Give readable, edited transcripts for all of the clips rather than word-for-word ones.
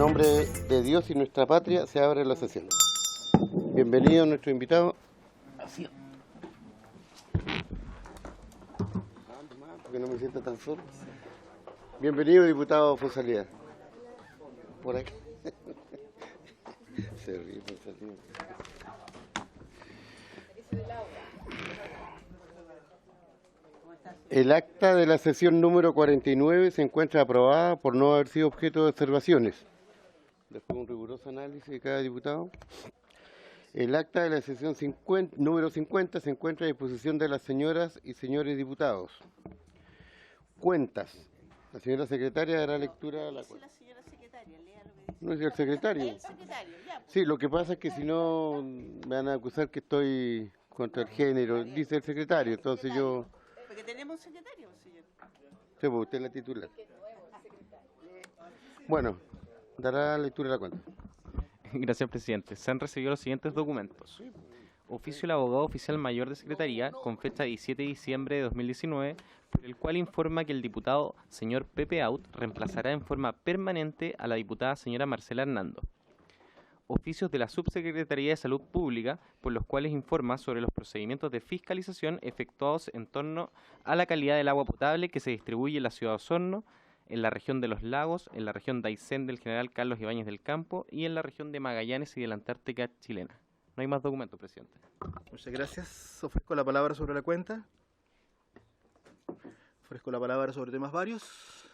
nombre de Dios y nuestra patria se abre la sesión. Bienvenido nuestro invitado. Así. Porque no me siento tan solo. Bienvenido, diputado Fuenzalía. Por aquí. Se ríe, Fuenzalía. El acta de la sesión número 49 se encuentra aprobada por no haber sido objeto de observaciones. Después de un riguroso análisis de cada diputado. El acta de la sesión número 50 se encuentra a disposición de las señoras y señores diputados. Cuentas. La señora secretaria dará lectura a la cuenta. Sí, la señora secretaria, lea lo que dice. No es el secretario. El secretario, ya. Sí, lo que pasa es que si no me van a acusar que estoy contra el género. Dice el secretario, entonces yo... Porque tenemos un secretario, señor. Sí, pues usted es la titular. Bueno, dará lectura a la cuenta. Gracias, presidente. Se han recibido los siguientes documentos. Oficio del abogado oficial mayor de Secretaría, con fecha 17 de diciembre de 2019, por el cual informa que el diputado señor Pepe Out reemplazará en forma permanente a la diputada señora Marcela Hernando. Oficios de la Subsecretaría de Salud Pública, por los cuales informa sobre los procedimientos de fiscalización efectuados en torno a la calidad del agua potable que se distribuye en la ciudad de Osorno, en la región de los lagos, en la región de Aysén del general Carlos Ibáñez del Campo y en la región de Magallanes y de la Antártica chilena. No hay más documentos, presidente. Muchas gracias. Ofrezco la palabra sobre la cuenta. Ofrezco la palabra sobre temas varios.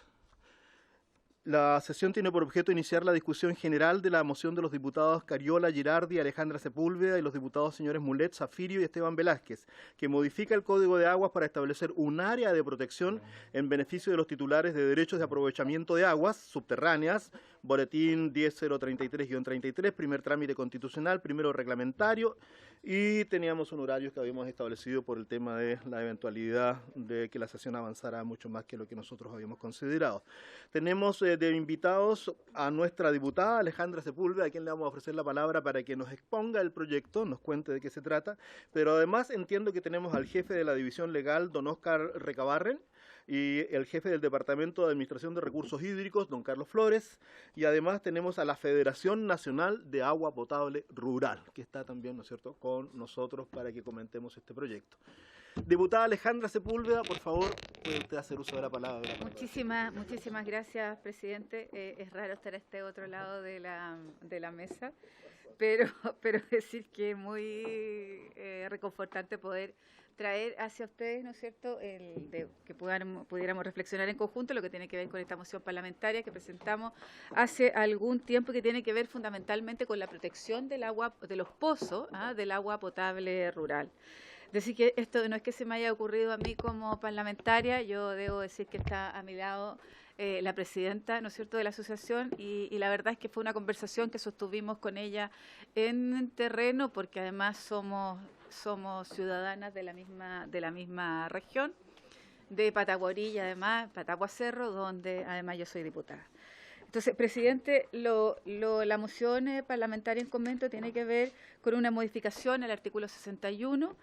La sesión tiene por objeto iniciar la discusión general de la moción de los diputados Cariola, Girardi, Alejandra Sepúlveda y los diputados señores Mulet, Zafirio y Esteban Velázquez, que modifica el Código de Aguas para establecer un área de protección en beneficio de los titulares de derechos de aprovechamiento de aguas subterráneas, boletín 10033-33, primer trámite constitucional, primero reglamentario, y teníamos un horario que habíamos establecido por el tema de la eventualidad de que la sesión avanzara mucho más que lo que nosotros habíamos considerado. Tenemos de invitados a nuestra diputada Alejandra Sepúlveda, a quien le vamos a ofrecer la palabra para que nos exponga el proyecto, nos cuente de qué se trata, pero además entiendo que tenemos al jefe de la División Legal, don Óscar Recabarren, y el jefe del Departamento de Administración de Recursos Hídricos, don Carlos Flores, y además tenemos a la Federación Nacional de Agua Potable Rural, que está también, ¿no es cierto?, con nosotros para que comentemos este proyecto. Diputada Alejandra Sepúlveda, por favor, puede usted hacer uso de la palabra. Muchísimas gracias, presidente. Es raro estar a este otro lado de la mesa, pero decir que es muy reconfortante poder traer hacia ustedes, ¿no es cierto?, que pudiéramos reflexionar en conjunto lo que tiene que ver con esta moción parlamentaria que presentamos hace algún tiempo, que tiene que ver fundamentalmente con la protección del agua, de los pozos, del agua potable rural. Decir que esto no es que se me haya ocurrido a mí como parlamentaria, yo debo decir que está a mi lado la presidenta, ¿no es cierto?, de la asociación, y la verdad es que fue una conversación que sostuvimos con ella en terreno, porque además somos ciudadanas de la misma región, de Pataguarí, además, Patagua Cerro, donde además yo soy diputada. Entonces, presidente, la moción parlamentaria en comento tiene que ver con una modificación al artículo 61,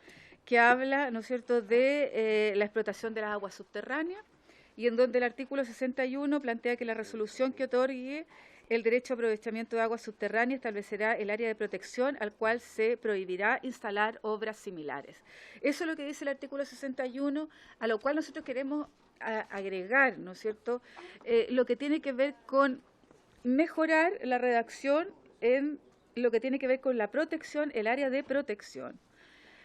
que habla, ¿no es cierto?, de la explotación de las aguas subterráneas, y en donde el artículo 61 plantea que la resolución que otorgue el derecho a aprovechamiento de aguas subterráneas establecerá el área de protección al cual se prohibirá instalar obras similares. Eso es lo que dice el artículo 61, a lo cual nosotros queremos agregar, ¿no es cierto?, lo que tiene que ver con mejorar la redacción en lo que tiene que ver con la protección, el área de protección.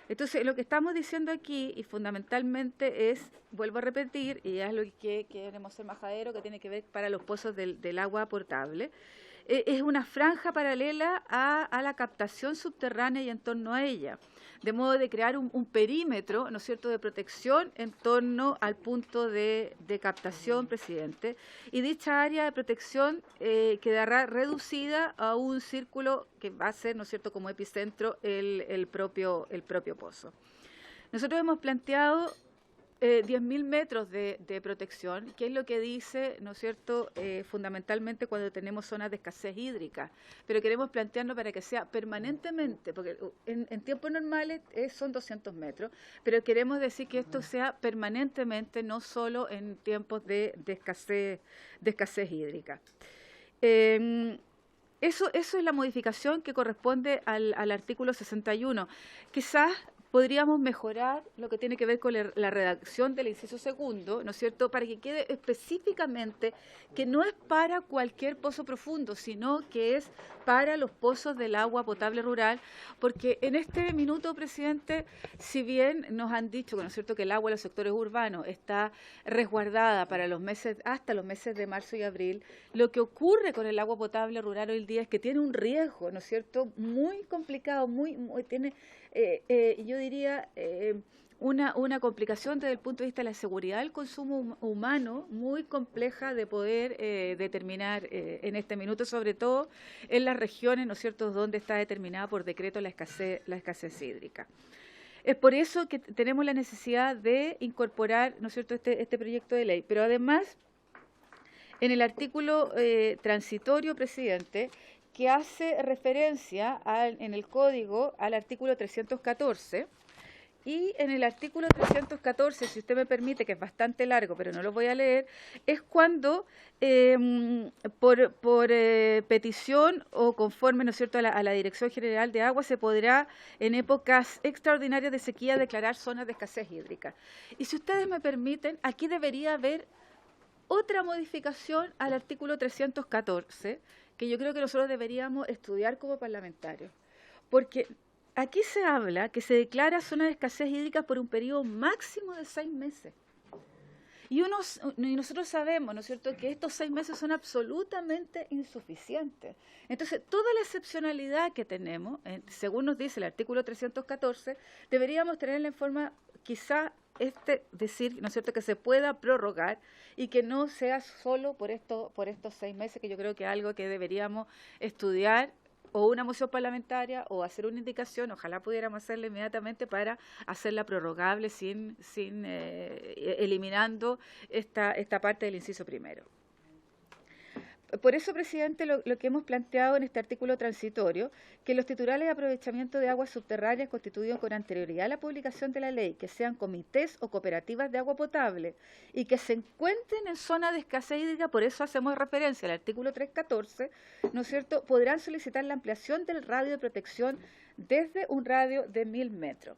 Entonces, lo que estamos diciendo aquí, y fundamentalmente es, vuelvo a repetir, y es lo que queremos ser majadero, que tiene que ver para los pozos del agua potable, es una franja paralela a la captación subterránea y en torno a ella, de modo de crear un perímetro, ¿no es cierto?, de protección en torno al punto de captación, presidente, y dicha área de protección quedará reducida a un círculo que va a ser, ¿no es cierto?, como epicentro el propio pozo. Nosotros hemos planteado 10.000 metros de protección, que es lo que dice, ¿no es cierto?, fundamentalmente cuando tenemos zonas de escasez hídrica, pero queremos plantearlo para que sea permanentemente, porque en tiempos normales son 200 metros, pero queremos decir que esto sea permanentemente, no solo en tiempos de escasez hídrica. Eso es la modificación que corresponde al artículo 61. Quizás podríamos mejorar lo que tiene que ver con la redacción del inciso segundo, ¿no es cierto?, para que quede específicamente que no es para cualquier pozo profundo, sino que es para los pozos del agua potable rural, porque en este minuto, presidente, si bien nos han dicho, ¿no es cierto?, que el agua en los sectores urbanos está resguardada para los meses, hasta los meses de marzo y abril, lo que ocurre con el agua potable rural hoy día es que tiene un riesgo, ¿no es cierto?, muy complicado, tiene yo diría, una complicación desde el punto de vista de la seguridad del consumo humano muy compleja de poder determinar en este minuto, sobre todo en las regiones, ¿no es cierto?, donde está determinada por decreto la escasez hídrica. Es por eso que tenemos la necesidad de incorporar, ¿no es cierto?, este proyecto de ley. Pero además, en el artículo transitorio, presidente, que hace referencia en el código al artículo 314, y en el artículo 314, si usted me permite, que es bastante largo, pero no lo voy a leer, es cuando por petición o conforme, ¿no es cierto?, a la Dirección General de Agua, se podrá en épocas extraordinarias de sequía declarar zonas de escasez hídrica. Y si ustedes me permiten, aquí debería haber otra modificación al artículo 314, que yo creo que nosotros deberíamos estudiar como parlamentarios, porque aquí se habla que se declara zona de escasez hídrica por un periodo máximo de 6 meses. Y nosotros sabemos, ¿no es cierto?, que estos 6 meses son absolutamente insuficientes. Entonces, toda la excepcionalidad que tenemos, según nos dice el artículo 314, deberíamos tenerla en forma, quizá, decir, ¿no es cierto?, que se pueda prorrogar y que no sea solo por estos 6 meses, que yo creo que es algo que deberíamos estudiar, o una moción parlamentaria, o hacer una indicación, ojalá pudiéramos hacerla inmediatamente para hacerla prorrogable eliminando esta parte del inciso primero. Por eso, presidente, lo que hemos planteado en este artículo transitorio, que los titulares de aprovechamiento de aguas subterráneas constituidos con anterioridad a la publicación de la ley, que sean comités o cooperativas de agua potable y que se encuentren en zona de escasez hídrica, por eso hacemos referencia al artículo 314, ¿no es cierto?, podrán solicitar la ampliación del radio de protección desde un radio de 1000 metros.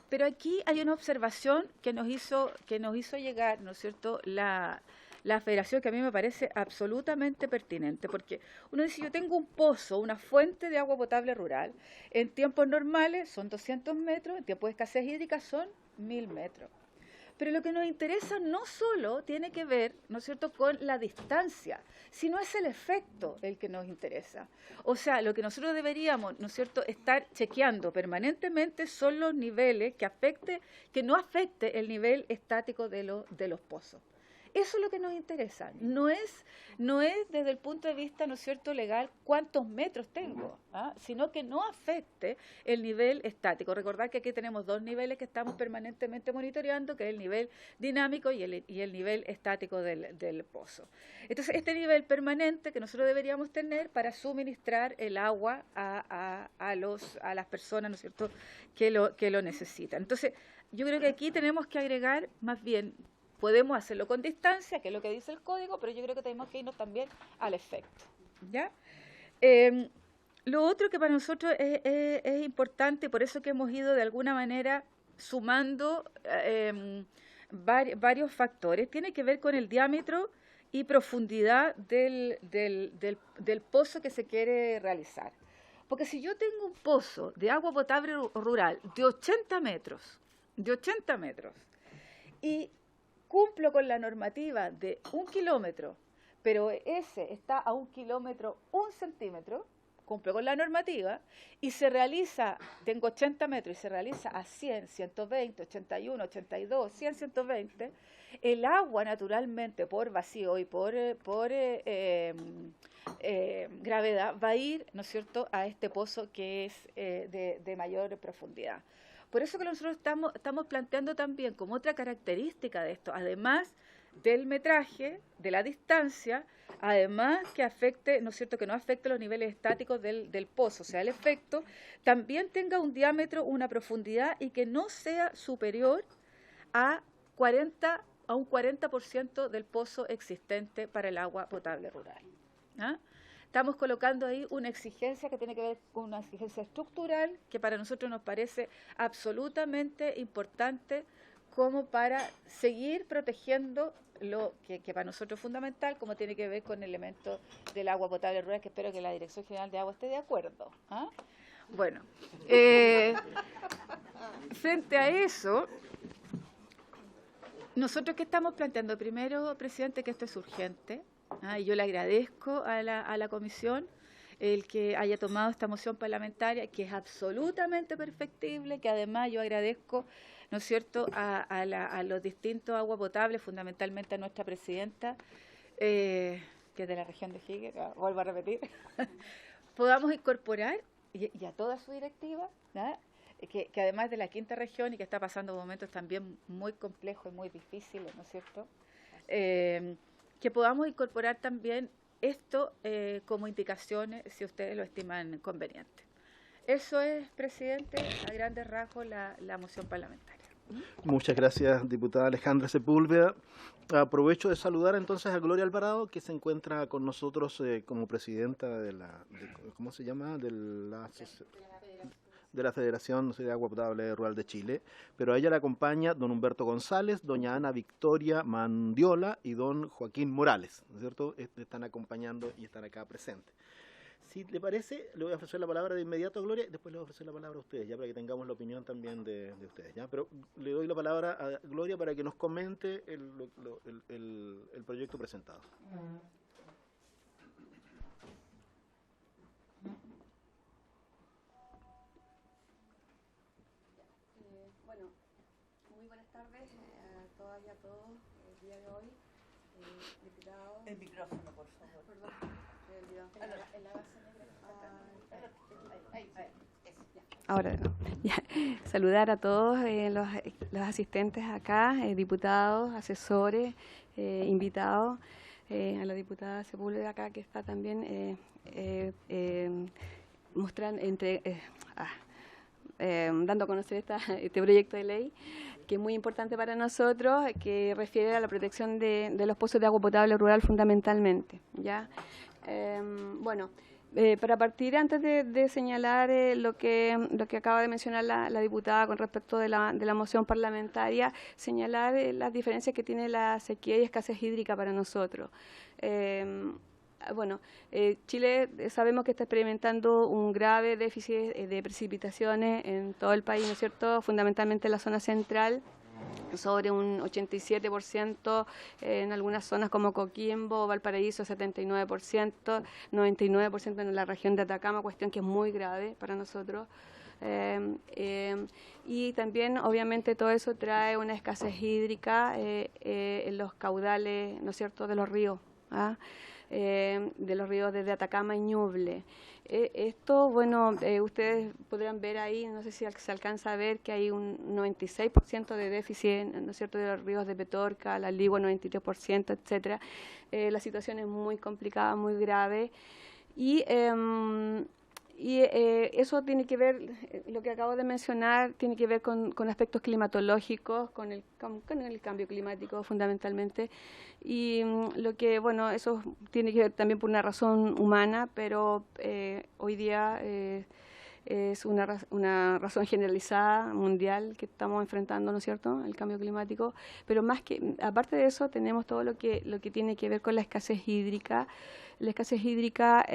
Pero aquí hay una observación que nos hizo llegar, ¿no es cierto?, la federación, que a mí me parece absolutamente pertinente, porque uno dice, yo tengo un pozo, una fuente de agua potable rural, en tiempos normales son 200 metros, en tiempos de escasez hídrica son 1000 metros. Pero lo que nos interesa no solo tiene que ver, ¿no es cierto?, con la distancia, sino es el efecto el que nos interesa. O sea, lo que nosotros deberíamos, ¿no es cierto?, estar chequeando permanentemente son los niveles que no afecte el nivel estático de los pozos. Eso es lo que nos interesa. No es desde el punto de vista, ¿no es cierto?, legal, cuántos metros tengo, sino que no afecte el nivel estático. Recordar que aquí tenemos 2 niveles que estamos permanentemente monitoreando, que es el nivel dinámico y el nivel estático del pozo. Entonces, este nivel permanente que nosotros deberíamos tener para suministrar el agua a las personas, ¿no es cierto?, que lo necesitan. Entonces, yo creo que aquí tenemos que agregar más bien. Podemos hacerlo con distancia, que es lo que dice el código, pero yo creo que tenemos que irnos también al efecto, ¿ya? Lo otro que para nosotros es importante, por eso que hemos ido de alguna manera sumando varios factores, tiene que ver con el diámetro y profundidad del pozo que se quiere realizar. Porque si yo tengo un pozo de agua potable rural de 80 metros, y cumplo con la normativa de 1 kilómetro, pero ese está a 1 kilómetro 1 centímetro, cumplo con la normativa, y se realiza, tengo 80 metros, y se realiza a 100, 120, 81, 82, 100, 120, el agua naturalmente por vacío y por gravedad va a ir, ¿no es cierto?, a este pozo que es de mayor profundidad. Por eso que nosotros estamos planteando también como otra característica de esto, además del metraje, de la distancia, además que afecte, ¿no es cierto?, que no afecte los niveles estáticos del pozo, o sea, el efecto, también tenga un diámetro, una profundidad y que no sea superior a un 40% del pozo existente para el agua potable rural. estamos colocando ahí una exigencia que tiene que ver con una exigencia estructural que para nosotros nos parece absolutamente importante como para seguir protegiendo lo que para nosotros es fundamental, como tiene que ver con el elemento del agua potable rural, que espero que la Dirección General de Agua esté de acuerdo. ¿Ah? Bueno, frente a eso, nosotros ¿qué estamos planteando? Primero, presidente, que esto es urgente, y yo le agradezco a la comisión el que haya tomado esta moción parlamentaria, que es absolutamente perfectible, que además yo agradezco, ¿no es cierto?, a los distintos agua potables, fundamentalmente a nuestra presidenta, que es de la región de Higgins, vuelvo a repetir, podamos incorporar, y a toda su directiva, ¿verdad?, que además de la quinta región y que está pasando momentos también muy complejos y muy difíciles, ¿no es cierto?, que podamos incorporar también esto como indicaciones si ustedes lo estiman conveniente. Eso es, presidente, a grandes rasgos la moción parlamentaria. Muchas gracias, diputada Alejandra Sepúlveda. Aprovecho de saludar entonces a Gloria Alvarado, que se encuentra con nosotros como presidenta de ¿cómo se llama?, de la Federación de Agua Potable Rural de Chile, pero a ella la acompaña don Humberto González, doña Ana Victoria Mandiola y don Joaquín Morales, ¿no es cierto? Están acompañando y están acá presentes. Si le parece, le voy a ofrecer la palabra de inmediato a Gloria y después le voy a ofrecer la palabra a ustedes, ya para que tengamos la opinión también de ustedes, ¿ya? Pero le doy la palabra a Gloria para que nos comente el proyecto presentado. Bueno, muy buenas tardes a todas y a todos el día de hoy, diputados. El micrófono, por favor. Perdón, en la base negra. Ahora no. Ya. Saludar a todos los asistentes acá, diputados, asesores, invitados, a la diputada Sepúlveda acá que está también mostrando dando a conocer este proyecto de ley, que es muy importante para nosotros, que refiere a la protección de los pozos de agua potable rural fundamentalmente, ¿ya? Bueno, para partir, antes de señalar lo que acaba de mencionar la diputada con respecto de la moción parlamentaria, señalar las diferencias que tiene la sequía y escasez hídrica para nosotros. Bueno, Chile sabemos que está experimentando un grave déficit de precipitaciones en todo el país, ¿no es cierto?, fundamentalmente en la zona central, sobre un 87%, en algunas zonas como Coquimbo, Valparaíso 79%, 99% en la región de Atacama, cuestión que es muy grave para nosotros. Y también obviamente todo eso trae una escasez hídrica en los caudales, ¿no es cierto?, de los ríos, de los ríos desde Atacama y Ñuble. Esto, bueno, ustedes podrán ver ahí, no sé si se alcanza a ver que hay un 96% de déficit, ¿no es cierto?, de los ríos de Petorca, la Ligua 93%, etcétera. La situación es muy complicada, muy grave. Y eso tiene que ver, lo que acabo de mencionar, tiene que ver con aspectos climatológicos, con el cambio climático fundamentalmente. Y lo que, bueno, eso tiene que ver también por una razón humana, pero hoy día es una razón generalizada, mundial, que estamos enfrentando, ¿no es cierto?, el cambio climático. Pero más que, aparte de eso, tenemos todo lo que tiene que ver con la escasez hídrica. La escasez hídrica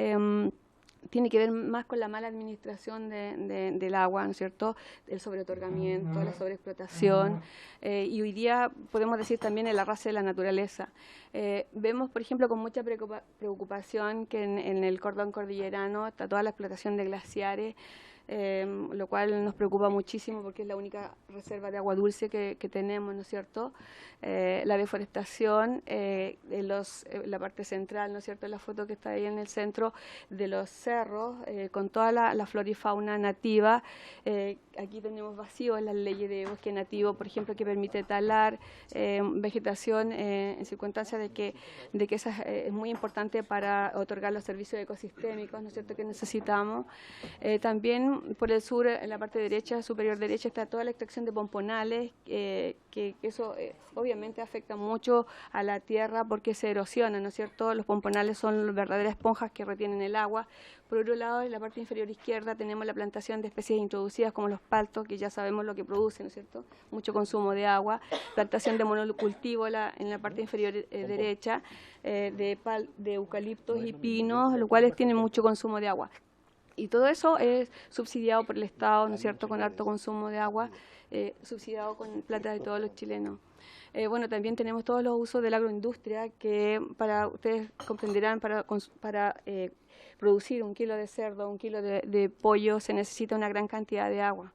tiene que ver más con la mala administración del agua, ¿no es cierto?, el sobreotorgamiento, la sobreexplotación, y hoy día podemos decir también el arrastre de la naturaleza. Vemos, por ejemplo, con mucha preocupación que en el cordón cordillerano está toda la explotación de glaciares, lo cual nos preocupa muchísimo porque es la única reserva de agua dulce que tenemos, ¿no es cierto? La deforestación, la parte central, ¿no es cierto?, la foto que está ahí en el centro de los cerros, con toda la flora y fauna nativa. Aquí tenemos vacíos en las leyes de bosque nativo, por ejemplo, que permite talar vegetación en circunstancias de que esa es muy importante para otorgar los servicios ecosistémicos, ¿no es cierto?, que necesitamos. También por el sur, en la parte derecha, superior derecha, está toda la extracción de pomponales, que eso obviamente afecta mucho a la tierra porque se erosiona, ¿no es cierto? Los pomponales son verdaderas esponjas que retienen el agua. Por otro lado, en la parte inferior izquierda tenemos la plantación de especies introducidas como los paltos, que ya sabemos lo que producen, ¿no es cierto? Mucho consumo de agua. Plantación de monocultivo en la parte inferior derecha, de eucaliptos y pinos, los cuales tienen mucho consumo de agua. Y todo eso es subsidiado por el Estado, ¿no es cierto?, con alto consumo de agua, subsidiado con plata de todos los chilenos. Bueno, también tenemos todos los usos de la agroindustria que, para ustedes comprenderán, para producir 1 kilo de cerdo, 1 kilo de pollo, se necesita una gran cantidad de agua.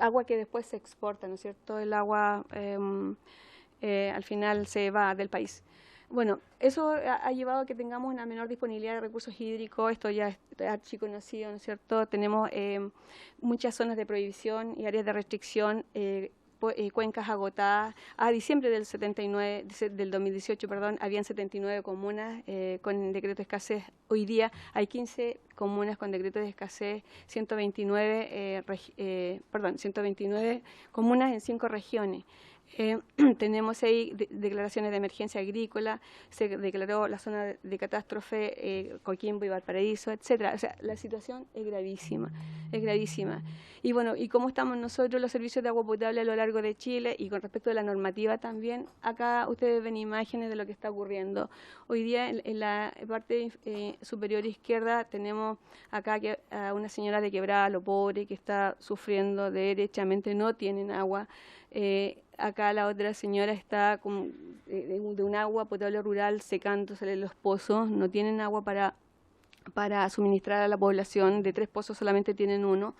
Agua que después se exporta, ¿no es cierto? El agua al final se va del país. Bueno, eso ha llevado a que tengamos una menor disponibilidad de recursos hídricos, esto ya es archiconocido, ¿no es cierto? Tenemos muchas zonas de prohibición y áreas de restricción, cuencas agotadas. A diciembre del 2018, habían 79 comunas con decreto de escasez. Hoy día hay 15 comunas con decreto de escasez, 129 comunas en 5 regiones. Tenemos ahí declaraciones de emergencia agrícola, se declaró la zona de catástrofe, Coquimbo y Valparaíso, etcétera. O sea, la situación es gravísima, es gravísima. Y bueno, ¿y cómo estamos nosotros los servicios de agua potable a lo largo de Chile? Y con respecto a la normativa también, acá ustedes ven imágenes de lo que está ocurriendo. Hoy día en la parte superior izquierda tenemos acá a una señora de Quebrada Lo Pobre que está sufriendo, derechamente no tienen agua. Acá la otra señora está de un agua potable rural secándose los pozos, no tienen agua para suministrar a la población, de 3 pozos solamente tienen 1.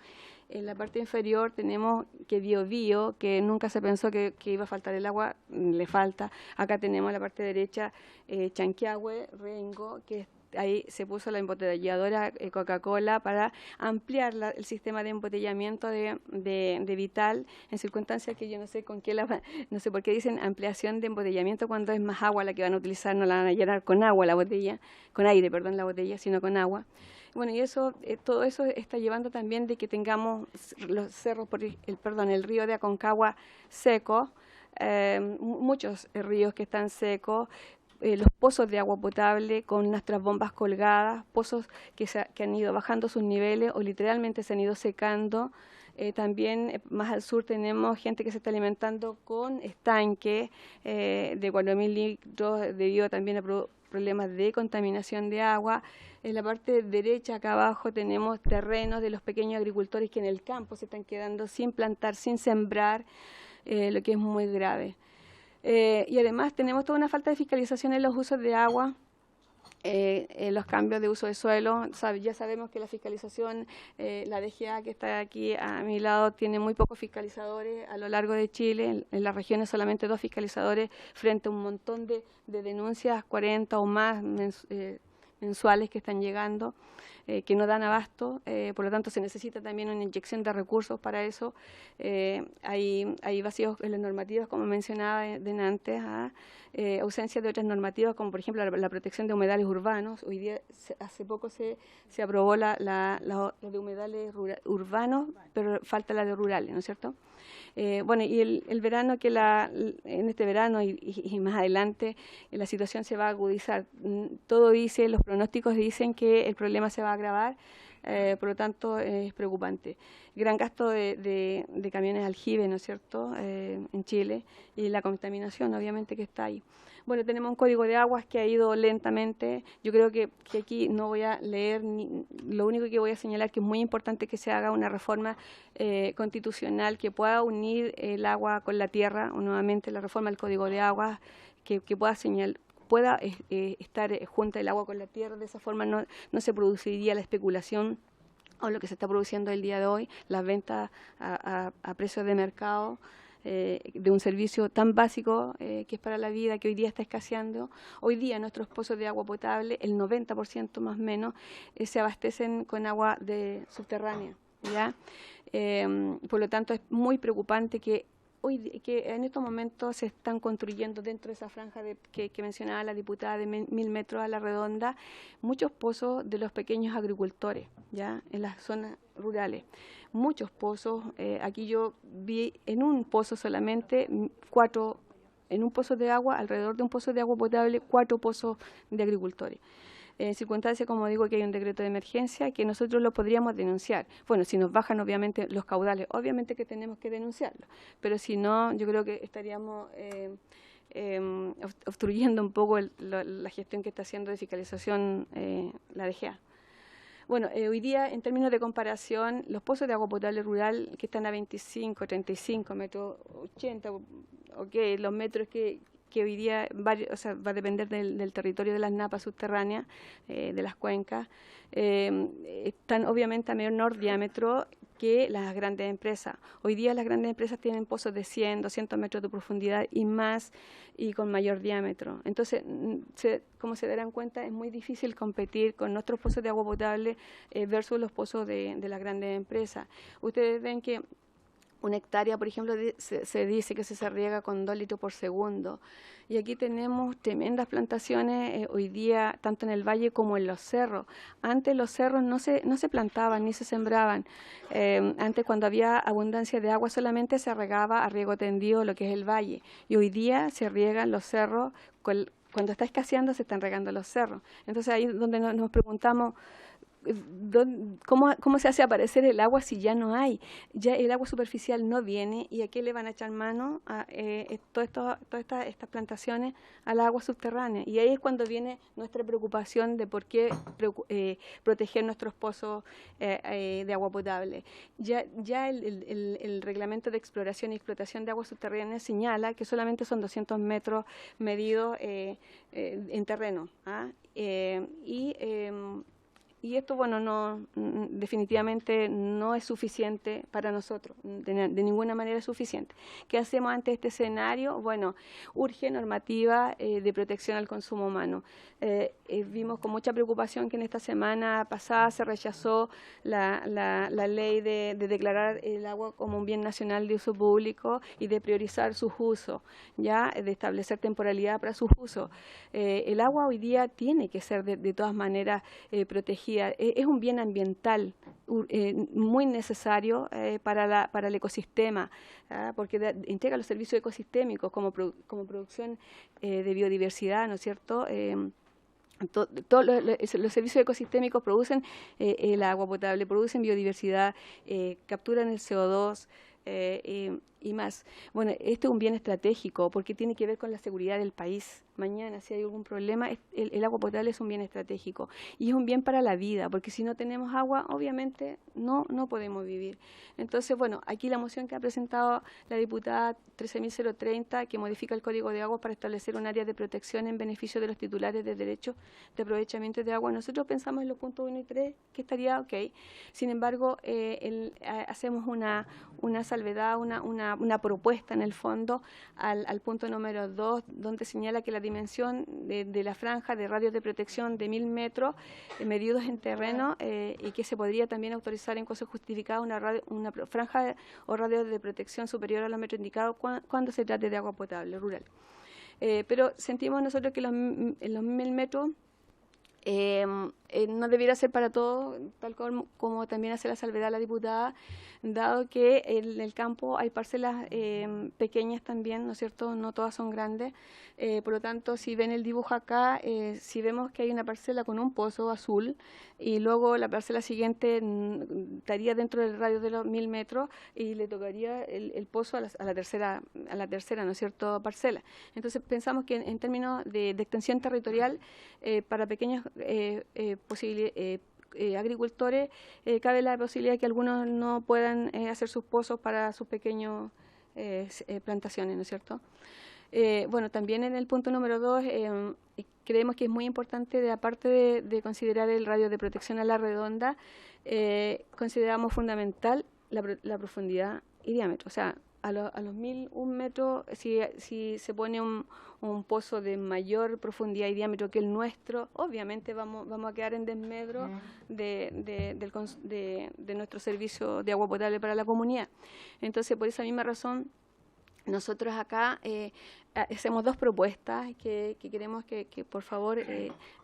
En la parte inferior tenemos que Biobío, que nunca se pensó que iba a faltar el agua, le falta. Acá tenemos la parte derecha Chanquiahue, Rengo, que ahí se puso la embotelladora Coca-Cola para ampliar el sistema de embotellamiento de Vital, en circunstancias que yo no sé no sé por qué dicen ampliación de embotellamiento cuando es más agua la que van a utilizar, no la van a llenar con agua la botella, con aire, perdón, la botella, sino con agua. Bueno, y eso, todo eso está llevando también de que tengamos los cerros, el río de Aconcagua seco, muchos ríos que están secos, los pozos de agua potable con nuestras bombas colgadas, pozos que han ido bajando sus niveles o literalmente se han ido secando. También más al sur tenemos gente que se está alimentando con estanques de 4.000 litros debido también a problemas de contaminación de agua. En la parte derecha, acá abajo, tenemos terrenos de los pequeños agricultores que en el campo se están quedando sin plantar, sin sembrar, lo que es muy grave. Y además tenemos toda una falta de fiscalización en los usos de agua, en los cambios de uso de suelo. Ya sabemos que la fiscalización, la DGA que está aquí a mi lado, tiene muy pocos fiscalizadores a lo largo de Chile. En las regiones solamente 2 fiscalizadores frente a un montón de denuncias, 40 o más mensuales que están llegando, que no dan abasto, por lo tanto se necesita también una inyección de recursos para eso. Hay vacíos en las normativas, como mencionaba antes, ausencia de otras normativas, como por ejemplo la protección de humedales urbanos. Hoy día, hace poco se aprobó la de humedales urbanos, pero falta la de rurales, ¿no es cierto? Bueno, y el verano, en este verano y más adelante, la situación se va a agudizar. Todo dice, los pronósticos dicen que el problema se va a agravar, por lo tanto es preocupante. Gran gasto de camiones aljibe, ¿no es cierto?, en Chile, y la contaminación obviamente que está ahí. Bueno, tenemos un código de aguas que ha ido lentamente. Yo creo que aquí no voy a leer, lo único que voy a señalar que es muy importante que se haga una reforma constitucional que pueda unir el agua con la tierra, o nuevamente la reforma del código de aguas, que pueda estar junta el agua con la tierra. De esa forma no se produciría la especulación o lo que se está produciendo el día de hoy, las ventas a precios de mercado, de un servicio tan básico que es para la vida, que hoy día está escaseando. Hoy día nuestros pozos de agua potable, el 90% más o menos, se abastecen con agua subterránea, ¿ya? Por lo tanto, es muy preocupante que que en estos momentos se están construyendo dentro de esa franja que mencionaba la diputada de 1000 metros a la redonda, muchos pozos de los pequeños agricultores, ya en las zonas rurales. Muchos pozos, aquí yo vi en un pozo solamente en un pozo de agua, alrededor de un pozo de agua potable, 4 pozos de agricultores. En circunstancias, como digo, que hay un decreto de emergencia, que nosotros lo podríamos denunciar. Bueno, si nos bajan obviamente los caudales, obviamente que tenemos que denunciarlo, pero si no, yo creo que estaríamos obstruyendo un poco la gestión que está haciendo de fiscalización la DGA. Bueno, hoy día, en términos de comparación, los pozos de agua potable rural que están a 25, 35 metros, 80, los metros que hoy día va a depender del territorio de las napas subterráneas, de las cuencas, están obviamente a menor diámetro que las grandes empresas. Hoy día las grandes empresas tienen pozos de 100, 200 metros de profundidad y más, y con mayor diámetro. Entonces, como se darán cuenta, es muy difícil competir con nuestros pozos de agua potable versus los pozos de las grandes empresas. Ustedes ven que una hectárea, por ejemplo, se dice que se riega con 2 litros por segundo. Y aquí tenemos tremendas plantaciones hoy día, tanto en el valle como en los cerros. Antes los cerros no se plantaban ni se sembraban. Antes, cuando había abundancia de agua, solamente se regaba a riego tendido lo que es el valle. Y hoy día se riegan los cerros, cuando está escaseando se están regando los cerros. Entonces ahí es donde nos preguntamos, ¿cómo se hace aparecer el agua si ya no hay? Ya el agua superficial no viene, y ¿a qué le van a echar mano a todas estas plantaciones? A las aguas subterráneas. Y ahí es cuando viene nuestra preocupación de por qué proteger nuestros pozos de agua potable. Ya el reglamento de exploración y explotación de aguas subterráneas señala que solamente son 200 metros medidos en terreno, ¿ah? Y esto, bueno, definitivamente no es suficiente para nosotros, de ninguna manera es suficiente. ¿Qué hacemos ante este escenario? Bueno, urge normativa de protección al consumo humano. Vimos con mucha preocupación que en esta semana pasada se rechazó la ley de declarar el agua como un bien nacional de uso público y de priorizar sus usos, ya de establecer temporalidad para sus usos. El agua hoy día tiene que ser de todas maneras protegida. Es un bien ambiental muy necesario para el ecosistema, porque entrega los servicios ecosistémicos como producción de biodiversidad, ¿no es cierto? Todos los servicios ecosistémicos producen el agua potable, producen biodiversidad, capturan el CO2 y más. Bueno, este es un bien estratégico porque tiene que ver con la seguridad del país. Mañana, si hay algún problema, el agua potable es un bien estratégico y es un bien para la vida, porque si no tenemos agua, obviamente no podemos vivir. Entonces, bueno, aquí la moción que ha presentado la diputada 13.030, que modifica el Código de Aguas para establecer un área de protección en beneficio de los titulares de derechos de aprovechamiento de agua. Nosotros pensamos en los puntos 1 y 3, que estaría ok. Sin embargo, hacemos una salvedad, una propuesta en el fondo al punto número 2, donde señala que la dimensión de la franja de radios de protección de 1000 metros medidos en terreno y que se podría también autorizar en caso justificado una franja o radio de protección superior a los metros indicados cuando se trate de agua potable rural. Pero sentimos nosotros que en los 1000 metros no debiera ser para todo, tal como también hace la salvedad la diputada, dado que en el campo hay parcelas pequeñas también, ¿no es cierto? No todas son grandes. Por lo tanto, si ven el dibujo acá, si vemos que hay una parcela con un pozo azul y luego la parcela siguiente estaría dentro del radio de los 1000 metros y le tocaría el pozo a la tercera, ¿no es cierto?, parcela. Entonces pensamos que en términos de extensión territorial para pequeños agricultores cabe la posibilidad de que algunos no puedan hacer sus pozos para sus pequeños plantaciones, ¿no es cierto? Bueno, también en el punto número 2 creemos que es muy importante, aparte de considerar el radio de protección a la redonda, consideramos fundamental la profundidad y diámetro. O sea, a los 1001 metros, si se pone un pozo de mayor profundidad y diámetro que el nuestro, obviamente vamos a quedar en desmedro de nuestro servicio de agua potable para la comunidad. Entonces, por esa misma razón, nosotros acá hacemos dos propuestas que queremos que por favor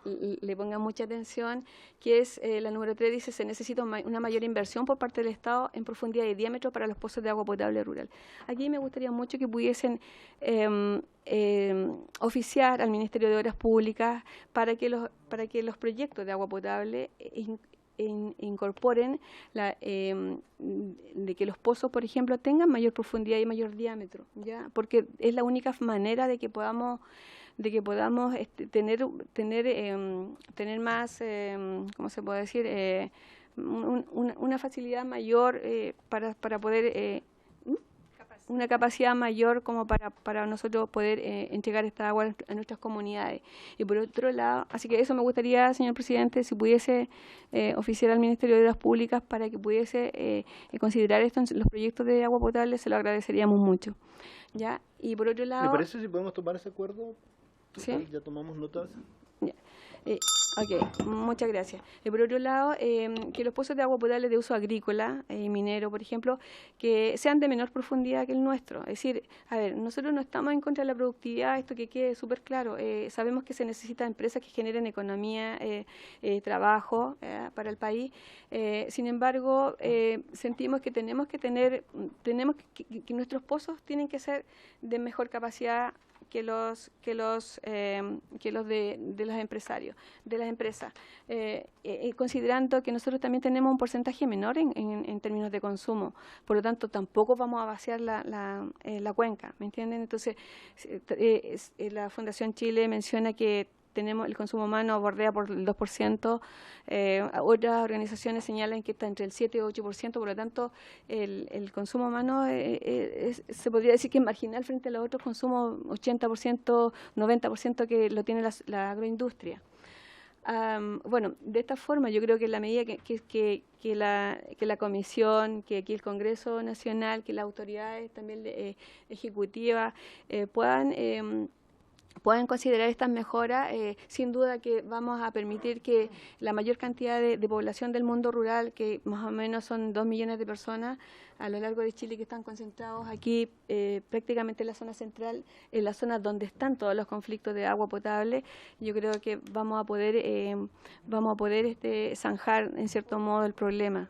le pongan mucha atención, que es la número 3, dice se necesita una mayor inversión por parte del Estado en profundidad y diámetro para los pozos de agua potable rural. Aquí me gustaría mucho que pudiesen oficiar al Ministerio de Obras Públicas para que los proyectos de agua potable incorporen de que los pozos, por ejemplo, tengan mayor profundidad y mayor diámetro, ¿ya? Porque es la única manera de que podamos tener más, ¿cómo se puede decir? Una facilidad mayor para poder una capacidad mayor como para nosotros poder entregar esta agua a nuestras comunidades. Y por otro lado, así que eso me gustaría, señor presidente, si pudiese oficiar al Ministerio de Obras Públicas para que pudiese considerar esto en los proyectos de agua potable, se lo agradeceríamos mucho. ¿Ya? Y por otro lado... ¿Le parece si podemos tomar ese acuerdo? ¿Sí? Ya tomamos notas. Ya. Ok, muchas gracias. Por otro lado, que los pozos de agua potable de uso agrícola y minero, por ejemplo, que sean de menor profundidad que el nuestro. Es decir, a ver, nosotros no estamos en contra de la productividad, esto que quede súper claro. Sabemos que se necesitan empresas que generen economía, trabajo para el país. Sin embargo, sentimos que que nuestros pozos tienen que ser de mejor capacidad que los de los empresarios, de las empresas, considerando que nosotros también tenemos un porcentaje menor en términos de consumo, por lo tanto tampoco vamos a vaciar la cuenca, ¿me entienden? Entonces, la Fundación Chile menciona que tenemos el consumo humano bordea por el 2%, otras organizaciones señalan que está entre el 7 y 8%, por lo tanto el consumo humano se podría decir que es marginal frente a los otros consumos 80%, 90% que lo tiene la agroindustria. Bueno, de esta forma yo creo que en la medida que la Comisión, que aquí el Congreso Nacional, que las autoridades también ejecutivas puedan considerar estas mejoras, sin duda que vamos a permitir que la mayor cantidad de población del mundo rural, que más o menos son 2 millones de personas a lo largo de Chile que están concentrados aquí prácticamente en la zona central, en la zona donde están todos los conflictos de agua potable, yo creo que vamos a poder zanjar en cierto modo el problema.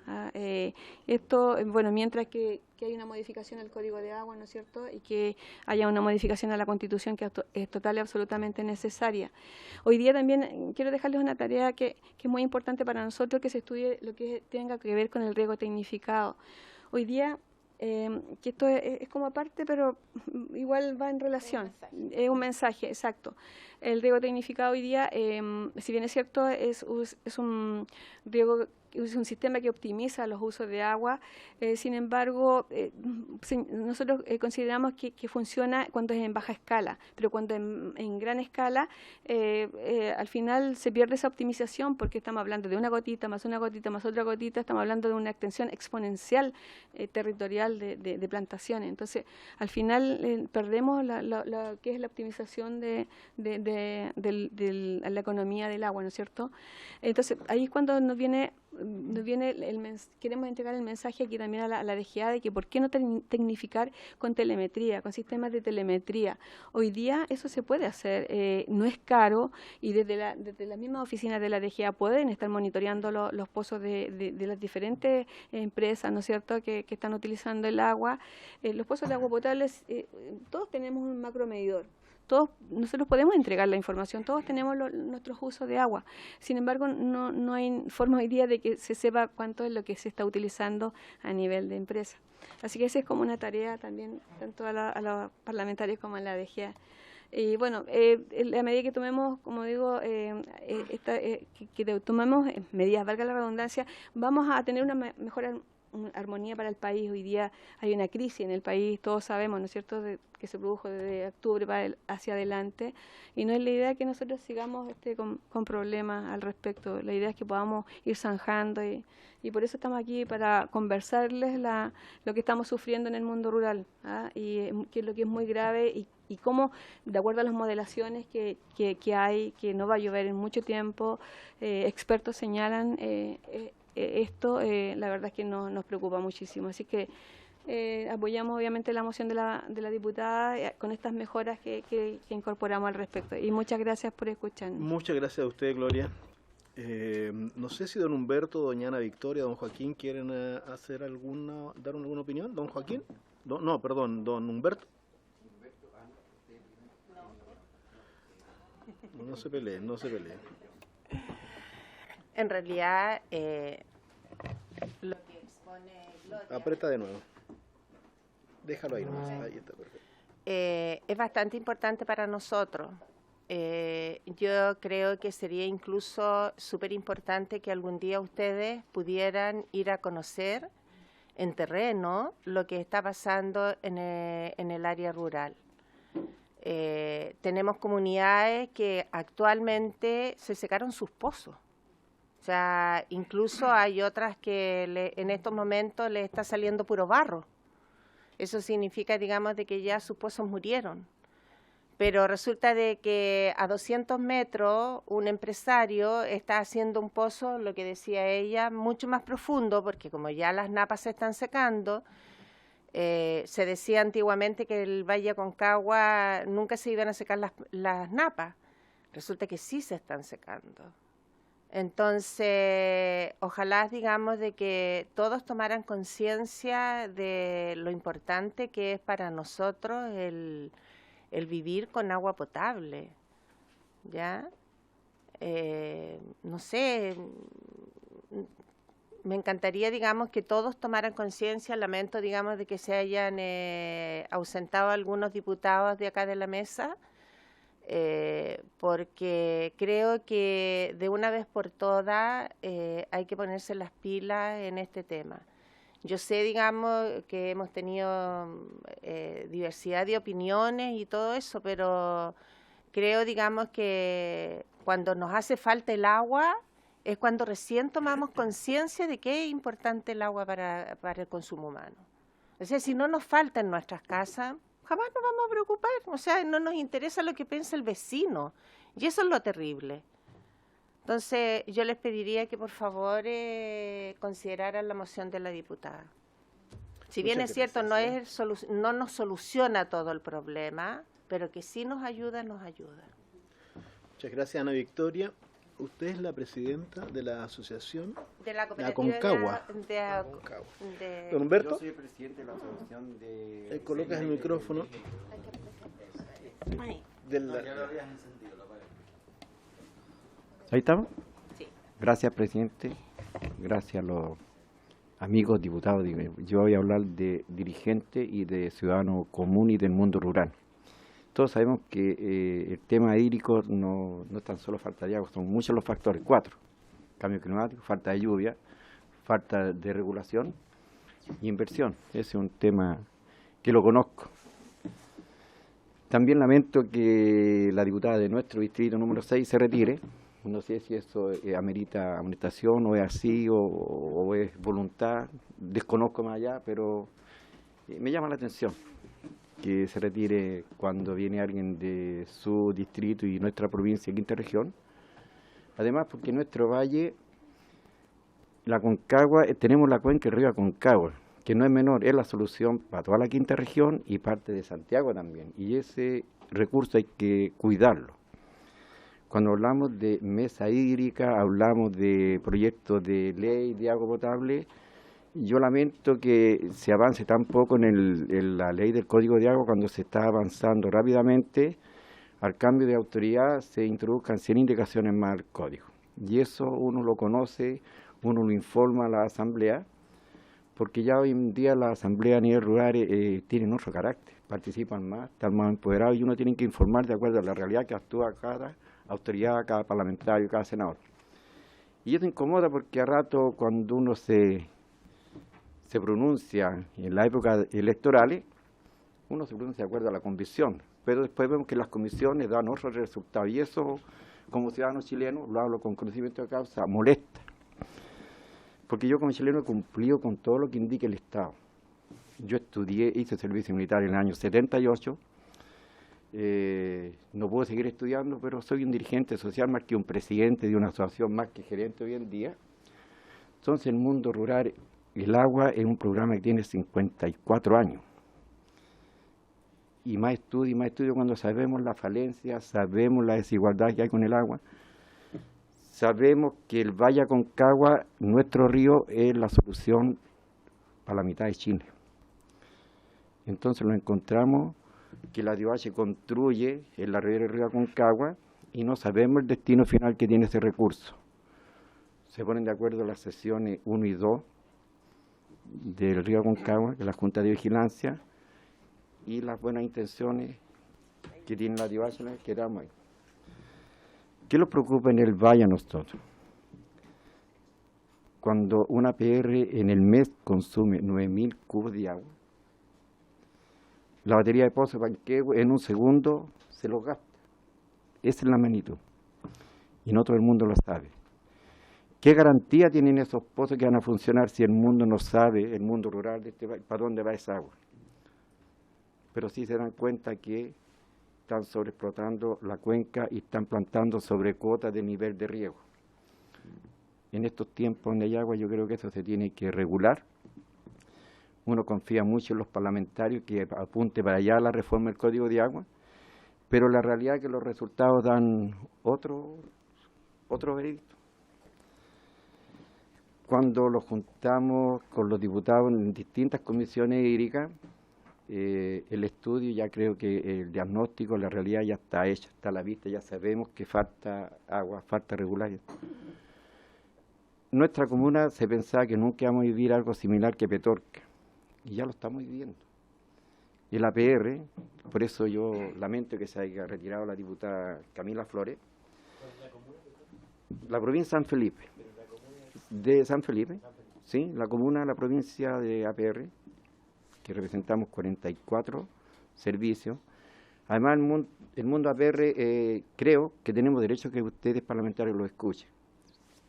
Esto, bueno, mientras que hay una modificación al Código de Agua, ¿no es cierto?, y que haya una modificación a la Constitución que es total y absolutamente necesaria. Hoy día también quiero dejarles una tarea que es muy importante para nosotros, que se estudie lo que tenga que ver con el riego tecnificado. Hoy día, que esto es como aparte, pero igual va en relación. Es un mensaje, exacto. El riego tecnificado hoy día, si bien es cierto, es un riego, es un sistema que optimiza los usos de agua, sin embargo, nosotros consideramos que funciona cuando es en baja escala, pero cuando en gran escala, al final se pierde esa optimización porque estamos hablando de una gotita más otra gotita, estamos hablando de una extensión exponencial territorial de plantaciones. Entonces, al final perdemos lo que es la optimización de la economía del agua, ¿no es cierto? Entonces, ahí es cuando nos viene queremos entregar el mensaje aquí también a la DGA de que por qué no tecnificar con telemetría, con sistemas de telemetría. Hoy día eso se puede hacer, no es caro y desde las mismas oficinas de la DGA pueden estar monitoreando los pozos de las diferentes empresas, ¿no es cierto?, que están utilizando el agua. Los pozos de agua potable, todos tenemos un macromedidor. Nosotros podemos entregar la información, todos tenemos nuestros usos de agua. Sin embargo, no hay forma hoy día de que se sepa cuánto es lo que se está utilizando a nivel de empresa. Así que esa es como una tarea también, tanto a los parlamentarios como a la DGA. Y bueno, a medida que tomemos, como digo, que tomemos medidas, valga la redundancia, vamos a tener una mejor armonía para el país. Hoy día hay una crisis en el país, todos sabemos, ¿no es cierto?, que se produjo desde octubre hacia adelante, y no es la idea que nosotros sigamos con problemas al respecto. La idea es que podamos ir zanjando y por eso estamos aquí, para conversarles lo que estamos sufriendo en el mundo rural, y que es lo que es muy grave y cómo, de acuerdo a las modelaciones que hay, que no va a llover en mucho tiempo, expertos señalan esto, la verdad es que nos preocupa muchísimo. Así que apoyamos obviamente la moción de la diputada con estas mejoras que incorporamos al respecto. Y muchas gracias por escucharnos. Muchas gracias a usted, Gloria. No sé si don Humberto, doña Ana Victoria, don Joaquín quieren dar alguna opinión. ¿Don Joaquín? No, perdón, don Humberto. No se peleen, no se peleen. En realidad, lo que expone Gloria Aprieta de nuevo. Déjalo ahí nomás. Ahí está, perfecto. es bastante importante para nosotros. Yo creo que sería incluso súper importante que algún día ustedes pudieran ir a conocer en terreno lo que está pasando en el área rural. Tenemos comunidades que actualmente se secaron sus pozos. O sea, incluso hay otras que en estos momentos les está saliendo puro barro. Eso significa, digamos, de que ya sus pozos murieron. Pero resulta de que a 200 metros un empresario está haciendo un pozo, lo que decía ella, mucho más profundo, porque como ya las napas se están secando, se decía antiguamente que el Valle Aconcagua nunca se iban a secar las napas. Resulta que sí se están secando. Entonces, ojalá, digamos, de que todos tomaran conciencia de lo importante que es para nosotros el vivir con agua potable, ¿ya? No sé, me encantaría, digamos, que todos tomaran conciencia. Lamento, digamos, de que se hayan ausentado algunos diputados de acá de la mesa, porque creo que de una vez por todas hay que ponerse las pilas en este tema. Yo sé, digamos, que hemos tenido diversidad de opiniones y todo eso, pero creo, digamos, que cuando nos hace falta el agua es cuando recién tomamos conciencia de que es importante el agua para el consumo humano. O sea, si no nos falta en nuestras casas, jamás nos vamos a preocupar. O sea, no nos interesa lo que piensa el vecino. Y eso es lo terrible. Entonces, yo les pediría que por favor consideraran la moción de la diputada. Si bien es cierto, no nos soluciona todo el problema, pero que sí nos ayuda, nos ayuda. Muchas gracias, Ana Victoria. Usted es la presidenta de la asociación De la cooperativa Aconcagua. Don Humberto, Yo soy el presidente de la asociación de... colocas el micrófono. ¿Ahí estamos? Sí. Gracias, presidente. Gracias a los amigos diputados. Yo voy a hablar de dirigente y de ciudadano común y del mundo rural. Todos sabemos que el tema hídrico no es tan solo falta de agua, son muchos los factores, 4. Cambio climático, falta de lluvia, falta de regulación y inversión. Ese es un tema que lo conozco. También lamento que la diputada de nuestro distrito número 6 se retire. No sé si eso amerita amonestación o es así o es voluntad, desconozco más allá, pero me llama la atención que se retire cuando viene alguien de su distrito y nuestra provincia, quinta región. Además, porque en nuestro valle, la Aconcagua, tenemos la cuenca del río Aconcagua, que no es menor, es la solución para toda la quinta región y parte de Santiago también. Y ese recurso hay que cuidarlo. Cuando hablamos de mesa hídrica, hablamos de proyectos de ley de agua potable. Yo lamento que se avance tan poco en la ley del Código de Agua cuando se está avanzando rápidamente. Al cambio de autoridad se introduzcan 100 indicaciones más al Código. Y eso uno lo conoce, uno lo informa a la Asamblea, porque ya hoy en día la Asamblea a nivel rural tienen otro carácter, participan más, están más empoderados y uno tiene que informar de acuerdo a la realidad que actúa cada autoridad, cada parlamentario, cada senador. Y eso incomoda porque a rato cuando uno se pronuncia en la época electorales, uno se pronuncia de acuerdo a la convicción, pero después vemos que las comisiones dan otros resultados y eso, como ciudadano chileno, lo hablo con conocimiento de causa, molesta. Porque yo como chileno he cumplido con todo lo que indica el Estado. Yo estudié, hice servicio militar en el año 78, no puedo seguir estudiando, pero soy un dirigente social más que un presidente de una asociación, más que gerente hoy en día. Entonces el mundo rural el agua es un programa que tiene 54 años. Y más estudio cuando sabemos la falencia, sabemos la desigualdad que hay con el agua. Sabemos que el Valle Aconcagua, nuestro río, es la solución para la mitad de Chile. Entonces nos encontramos que la DOH construye en la ribera del río Aconcagua y no sabemos el destino final que tiene ese recurso. Se ponen de acuerdo las sesiones 1 y 2 del río Aconcagua, que es la Junta de Vigilancia, y las buenas intenciones que tiene la DOH, las quedamos ahí. ¿Qué nos preocupa en el Valle a nosotros? Cuando una APR en el mes consume 9.000 cubos de agua, la batería de Pozo de Panquehue en un segundo se lo gasta. Esa es la magnitud. Y no todo el mundo lo sabe. ¿Qué garantía tienen esos pozos que van a funcionar si el mundo no sabe, el mundo rural de este país, para dónde va esa agua? Pero sí se dan cuenta que están sobreexplotando la cuenca y están plantando sobre cuotas de nivel de riego. En estos tiempos donde hay agua, yo creo que eso se tiene que regular. Uno confía mucho en los parlamentarios que apunte para allá la reforma del Código de Agua, pero la realidad es que los resultados dan otro veredicto. Cuando los juntamos con los diputados en distintas comisiones hídricas, el estudio, ya creo que el diagnóstico, la realidad ya está hecha, está a la vista, ya sabemos que falta agua, falta regularidad. Nuestra comuna se pensaba que nunca íbamos a vivir algo similar que Petorca, y ya lo estamos viviendo. Y el APR, por eso yo lamento que se haya retirado la diputada Camila Flores, la provincia de San Felipe, de San Felipe, sí, la comuna, la provincia de APR, que representamos 44 servicios. Además, el mundo APR, creo que tenemos derecho a que ustedes parlamentarios lo escuchen.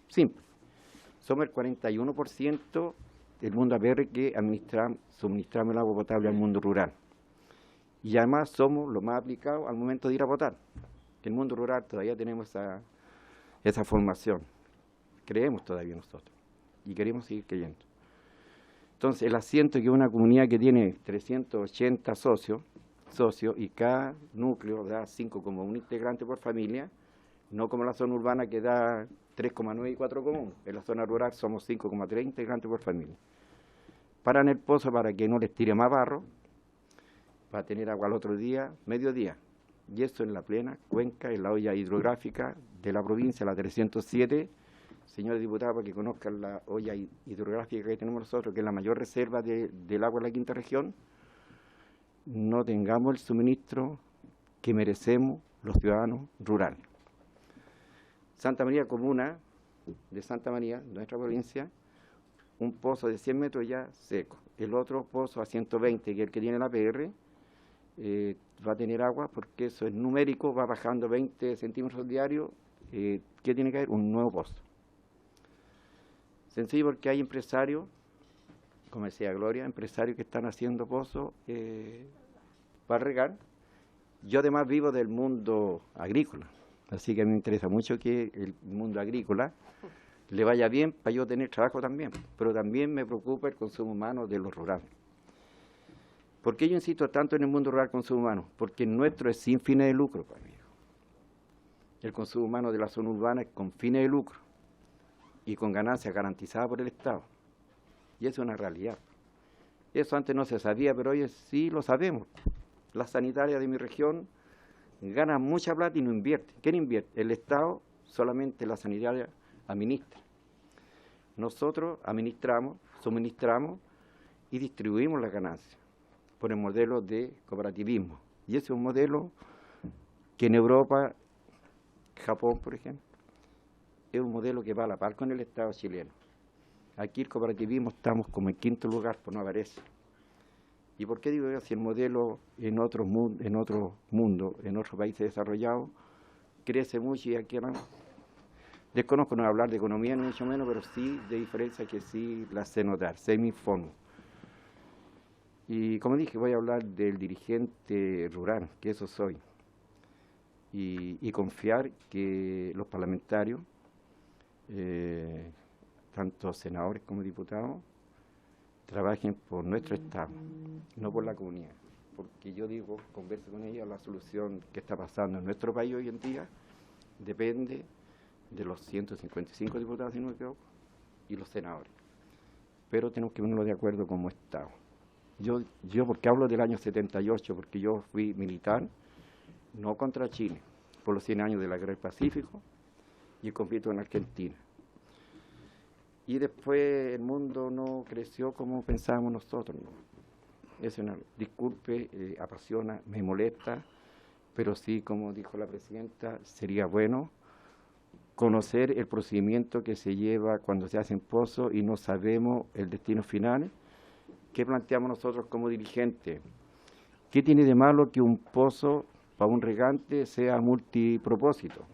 Simple. Somos el 41% del mundo APR que suministramos el agua potable al mundo rural. Y además somos los más aplicados al momento de ir a votar. En el mundo rural todavía tenemos esa formación. Creemos todavía nosotros y queremos seguir creyendo. Entonces, el asiento que una comunidad que tiene 380 socios y cada núcleo da 5,1 integrantes por familia, no como la zona urbana que da 3,9 y 4,1. En la zona rural somos 5,3 integrantes por familia. Paran el pozo para que no les tire más barro, para tener agua al otro día, mediodía. Y eso en la plena cuenca, en la olla hidrográfica de la provincia, la 307. Señores diputados, para que conozcan la olla hidrográfica que tenemos nosotros, que es la mayor reserva del agua de la quinta región, no tengamos el suministro que merecemos los ciudadanos rurales. Santa María Comuna, de Santa María, nuestra provincia, un pozo de 100 metros ya seco. El otro pozo a 120, que es el que tiene la APR, va a tener agua porque eso es numérico, va bajando 20 centímetros diarios. ¿Qué tiene que haber? Un nuevo pozo. Sencillo, porque hay empresarios, como decía Gloria, empresarios que están haciendo pozos para regar. Yo además vivo del mundo agrícola, así que a mí me interesa mucho que el mundo agrícola le vaya bien para yo tener trabajo también, pero también me preocupa el consumo humano de los rurales. ¿Por qué yo insisto tanto en el mundo rural consumo humano? Porque el nuestro es sin fines de lucro, pues, amigo. El consumo humano de la zona urbana es con fines de lucro y con ganancias garantizadas por el Estado. Y eso es una realidad. Eso antes no se sabía, pero hoy sí lo sabemos. Las sanitarias de mi región ganan mucha plata y no invierten. ¿Quién invierte? El Estado, solamente la sanitaria administra. Nosotros administramos, suministramos y distribuimos las ganancias por el modelo de cooperativismo. Y ese es un modelo que en Europa, Japón, por ejemplo, es un modelo que va a la par con el Estado chileno. Aquí el cooperativismo estamos como en quinto lugar, por no aparece. ¿Y por qué digo eso? Si el modelo en otros mundos, en otros países desarrollados, crece mucho y aquí no. Desconozco, no voy a hablar de economía, ni mucho menos, pero sí de diferencias que sí las sé notar, sé mi informo. Y como dije, voy a hablar del dirigente rural, que eso soy. Y confiar que los parlamentarios, tanto senadores como diputados, trabajen por nuestro Estado, no por la comunidad. Porque yo digo, converso con ella, la solución que está pasando en nuestro país hoy en día depende de los 155 diputados, si no me equivoco, y los senadores. Pero tenemos que ponerlo de acuerdo como Estado. Yo porque hablo del año 78, porque yo fui militar, no contra Chile, por los 100 años de la Guerra del Pacífico, y compito en Argentina. Y después el mundo no creció como pensábamos nosotros, ¿no? Es una, disculpe, apasiona, me molesta, pero sí, como dijo la presidenta, sería bueno conocer el procedimiento que se lleva cuando se hacen pozos y no sabemos el destino final. ¿Qué planteamos nosotros como dirigentes? ¿Qué tiene de malo que un pozo para un regante sea multipropósito?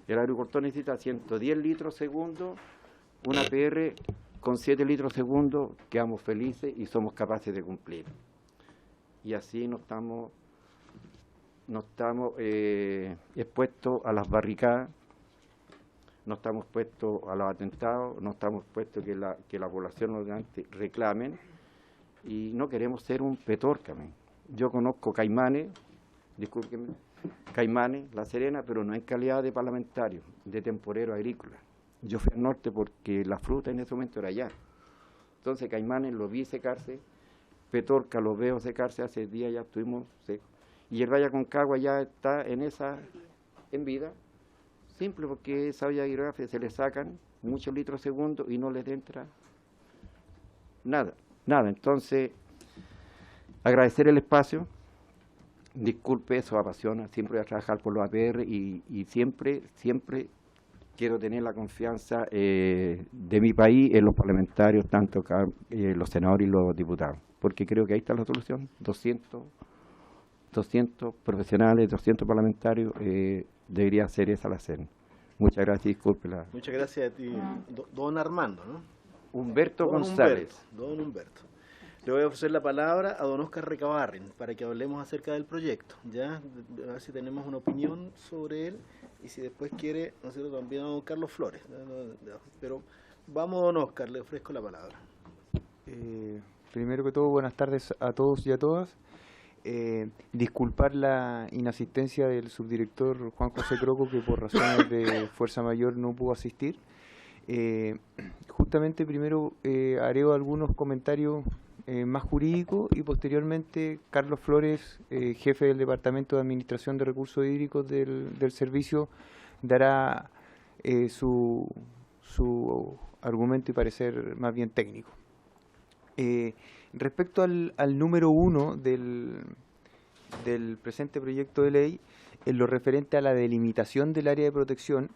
El agricultor necesita 110 litros segundo, una PR con 7 litros segundo, quedamos felices y somos capaces de cumplir. Y así no estamos expuestos a las barricadas, no estamos expuestos a los atentados, no estamos expuestos que la población nos reclamen, y no queremos ser un Petorca. Yo conozco Caimanes, discúlpenme, Caimanes, La Serena, pero no en calidad de parlamentario, de temporero agrícola. Yo fui al norte porque la fruta en ese momento era allá. Entonces Caimanes lo vi secarse, Petorca lo veo secarse, hace días ya estuvimos secos. Y el Valle Aconcagua ya está en vida, simple porque esa olla hidrográfica se le sacan muchos litros segundo y no les entra nada. Entonces, agradecer el espacio, disculpe, eso apasiona, siempre voy a trabajar por los APR y siempre quiero tener la confianza de mi país en los parlamentarios, tanto los senadores y los diputados, porque creo que ahí está la solución, 200 profesionales, 200 parlamentarios, debería ser esa la cena. Muchas gracias, disculpe. Muchas gracias a ti, don Armando, ¿no? Humberto González. Don Humberto. Le voy a ofrecer la palabra a don Oscar Recabarren para que hablemos acerca del proyecto, ¿ya? A ver si tenemos una opinión sobre él y si después quiere, nosotros también a don Carlos Flores. Pero vamos, don Oscar, le ofrezco la palabra. Primero que todo, buenas tardes a todos y a todas. Disculpar la inasistencia del subdirector Juan José Croco, que por razones de fuerza mayor no pudo asistir. Justamente primero haré algunos comentarios más jurídicos y posteriormente Carlos Flores, jefe del Departamento de Administración de Recursos Hídricos del servicio, dará su argumento y parecer más bien técnico. Respecto al número 1 del presente proyecto de ley, en lo referente a la delimitación del área de protección,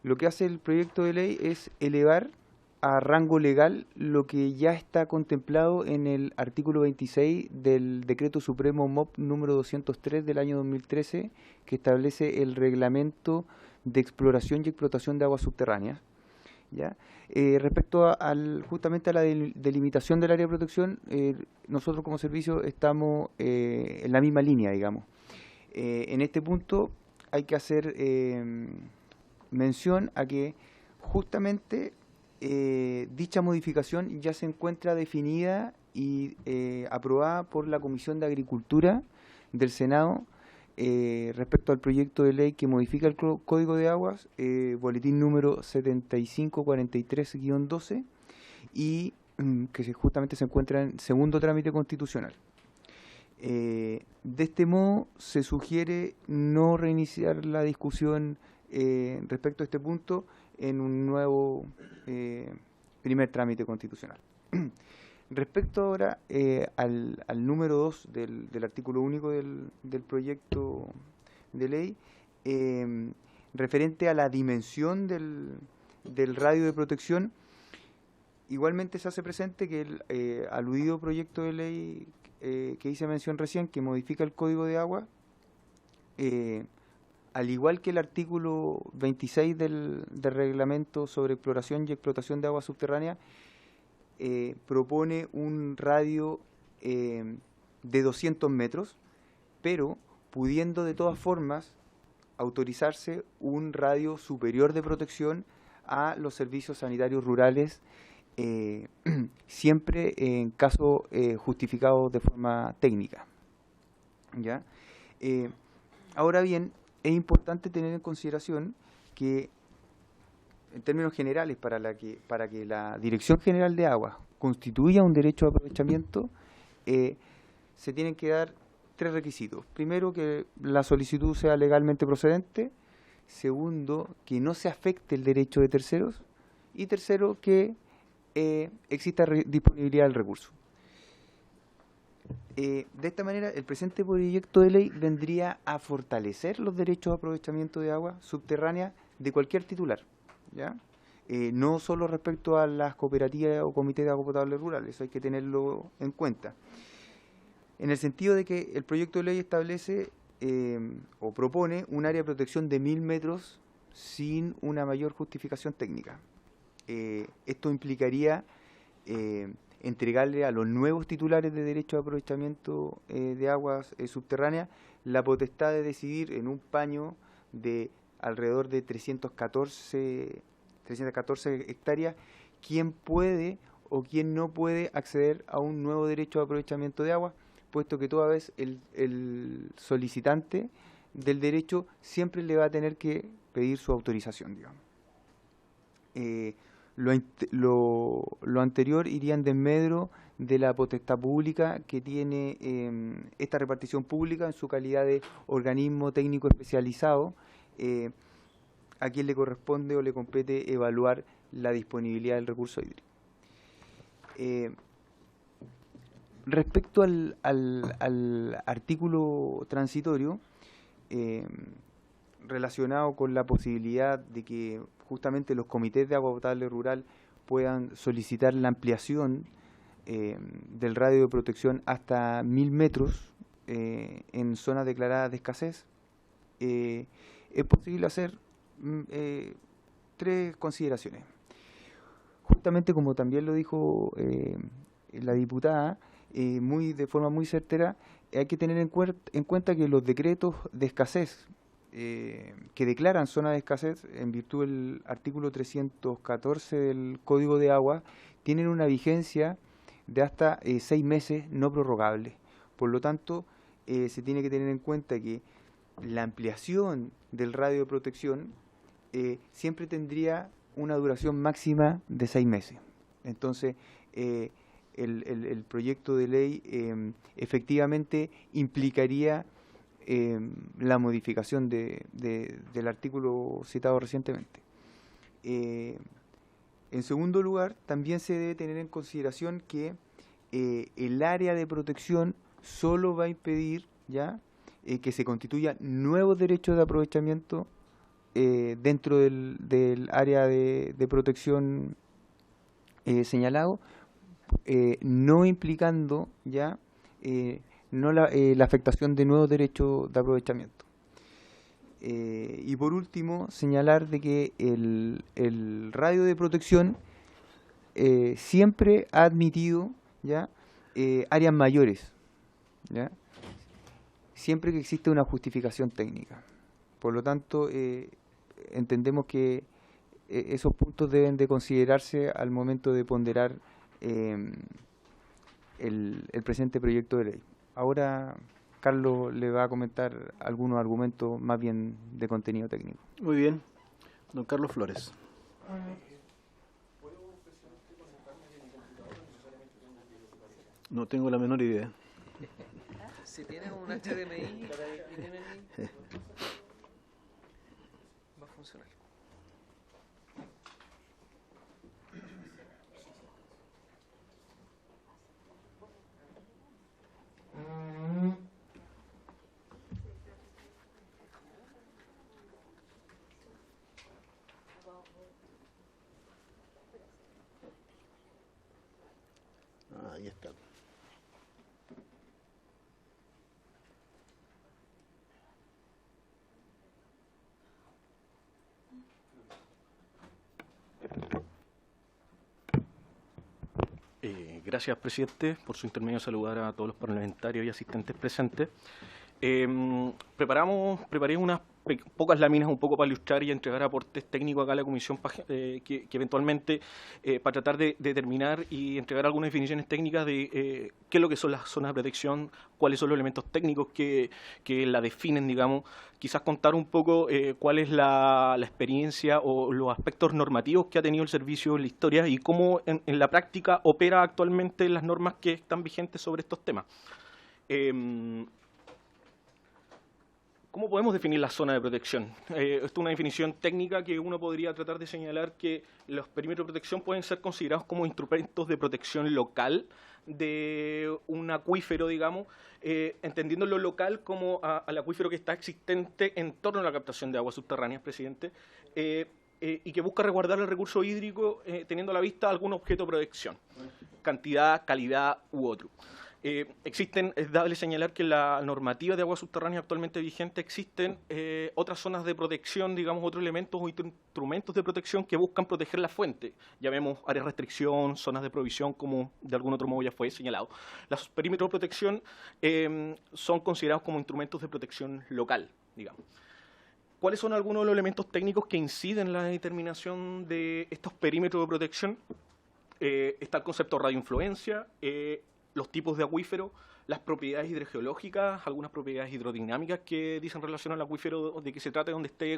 lo que hace el proyecto de ley es elevar a rango legal lo que ya está contemplado en el artículo 26 del Decreto Supremo MOP número 203 del año 2013, que establece el reglamento de exploración y explotación de aguas subterráneas. ¿Ya? Respecto justamente a la delimitación del área de protección, nosotros como servicio estamos en la misma línea, digamos. En este punto hay que hacer mención a que justamente dicha modificación ya se encuentra definida y aprobada por la Comisión de Agricultura del Senado respecto al proyecto de ley que modifica el Código de Aguas, boletín número 7543-12, y que justamente se encuentra en segundo trámite constitucional. De este modo se sugiere no reiniciar la discusión respecto a este punto en un nuevo primer trámite constitucional. Respecto ahora al número 2 del artículo único del proyecto de ley, referente a la dimensión del radio de protección, igualmente se hace presente que el aludido proyecto de ley que hice mención recién, que modifica el Código de Agua, al igual que el artículo 26 del Reglamento sobre Exploración y Explotación de Aguas Subterráneas, propone un radio de 200 metros, pero pudiendo de todas formas autorizarse un radio superior de protección a los servicios sanitarios rurales siempre en casos justificados de forma técnica. ¿Ya? Ahora bien, es importante tener en consideración que, en términos generales, para que la Dirección General de Aguas constituya un derecho de aprovechamiento, se tienen que dar 3 requisitos. Primero, que la solicitud sea legalmente procedente. Segundo, que no se afecte el derecho de terceros. Y tercero, que exista disponibilidad del recurso. De esta manera, el presente proyecto de ley vendría a fortalecer los derechos de aprovechamiento de agua subterránea de cualquier titular, ¿ya? No solo respecto a las cooperativas o comités de agua potable rural, eso hay que tenerlo en cuenta. En el sentido de que el proyecto de ley establece o propone un área de protección de 1000 metros sin una mayor justificación técnica. Esto implicaría entregarle a los nuevos titulares de derecho de aprovechamiento de aguas subterráneas la potestad de decidir en un paño de alrededor de 314 hectáreas quién puede o quién no puede acceder a un nuevo derecho de aprovechamiento de agua, puesto que toda vez el solicitante del derecho siempre le va a tener que pedir su autorización, digamos. Lo anterior iría en desmedro de la potestad pública que tiene esta repartición pública en su calidad de organismo técnico especializado, a quien le corresponde o le compete evaluar la disponibilidad del recurso hídrico. Respecto al artículo transitorio, relacionado con la posibilidad de que justamente los comités de agua potable rural puedan solicitar la ampliación del radio de protección hasta 1000 metros en zonas declaradas de escasez, es posible hacer 3 consideraciones. Justamente como también lo dijo la diputada, de forma muy certera, hay que tener en cuenta que los decretos de escasez que declaran zona de escasez en virtud del artículo 314 del Código de Agua tienen una vigencia de hasta 6 meses no prorrogables. Por lo tanto, se tiene que tener en cuenta que la ampliación del radio de protección siempre tendría una duración máxima de 6 meses. Entonces, el proyecto de ley efectivamente implicaría la modificación del artículo citado recientemente. En segundo lugar, también se debe tener en consideración que el área de protección solo va a impedir que se constituya nuevos derechos de aprovechamiento dentro del área de protección señalado, no implicando la afectación de nuevos derechos de aprovechamiento. Y por último, señalar de que el radio de protección siempre ha admitido áreas mayores, siempre que existe una justificación técnica. Por lo tanto, entendemos que esos puntos deben de considerarse al momento de ponderar el presente proyecto de ley. Ahora Carlos le va a comentar algunos argumentos más bien de contenido técnico. Muy bien. Don Carlos Flores. No tengo la menor idea. Si tiene un HDMI, va a funcionar. Ahí está. Gracias, presidente. Por su intermedio, saludar a todos los parlamentarios y asistentes presentes. Preparé unas pocas láminas un poco para ilustrar y entregar aportes técnicos acá a la comisión que eventualmente para tratar de determinar y entregar algunas definiciones técnicas de qué es lo que son las zonas de protección, cuáles son los elementos técnicos que la definen, digamos, quizás contar un poco cuál es la experiencia o los aspectos normativos que ha tenido el servicio en la historia y cómo en la práctica opera actualmente las normas que están vigentes sobre estos temas. ¿Cómo podemos definir la zona de protección? Esto es una definición técnica que uno podría tratar de señalar que los perímetros de protección pueden ser considerados como instrumentos de protección local de un acuífero, digamos, entendiendo lo local como al acuífero que está existente en torno a la captación de aguas subterráneas, presidente, y que busca resguardar el recurso hídrico teniendo a la vista algún objeto de protección, cantidad, calidad u otro. Es dable señalar que en la normativa de aguas subterráneas actualmente vigente existen otras zonas de protección, digamos, otros elementos o instrumentos de protección que buscan proteger la fuente. Llamemos áreas de restricción, zonas de provisión, como de algún otro modo ya fue señalado. Los perímetros de protección son considerados como instrumentos de protección local, digamos. ¿Cuáles son algunos de los elementos técnicos que inciden en la determinación de estos perímetros de protección? Está el concepto de radioinfluencia, los tipos de acuífero, las propiedades hidrogeológicas, algunas propiedades hidrodinámicas que dicen relación al acuífero de que se trate donde esté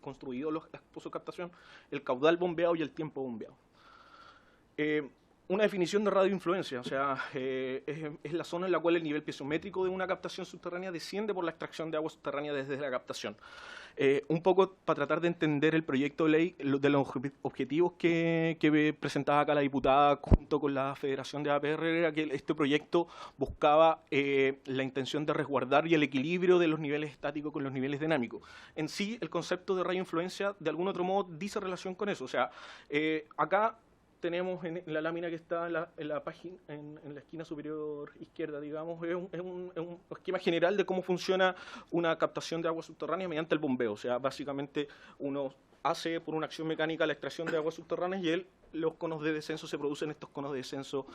construido los pozos de captación, el caudal bombeado y el tiempo bombeado. Una definición de radioinfluencia, o sea, es la zona en la cual el nivel piezométrico de una captación subterránea desciende por la extracción de agua subterránea desde la captación. Un poco para tratar de entender el proyecto de ley, de los objetivos que presentaba acá la diputada junto con la Federación de APR, era que este proyecto buscaba la intención de resguardar y el equilibrio de los niveles estáticos con los niveles dinámicos. En sí, el concepto de radioinfluencia, de algún otro modo, dice relación con eso. O sea, acá tenemos en la lámina que está en la página, en la esquina superior izquierda, digamos, es un esquema general de cómo funciona una captación de agua subterránea mediante el bombeo. O sea, básicamente uno hace por una acción mecánica la extracción de aguas subterráneas y los conos de descenso se producen estos conos de descenso,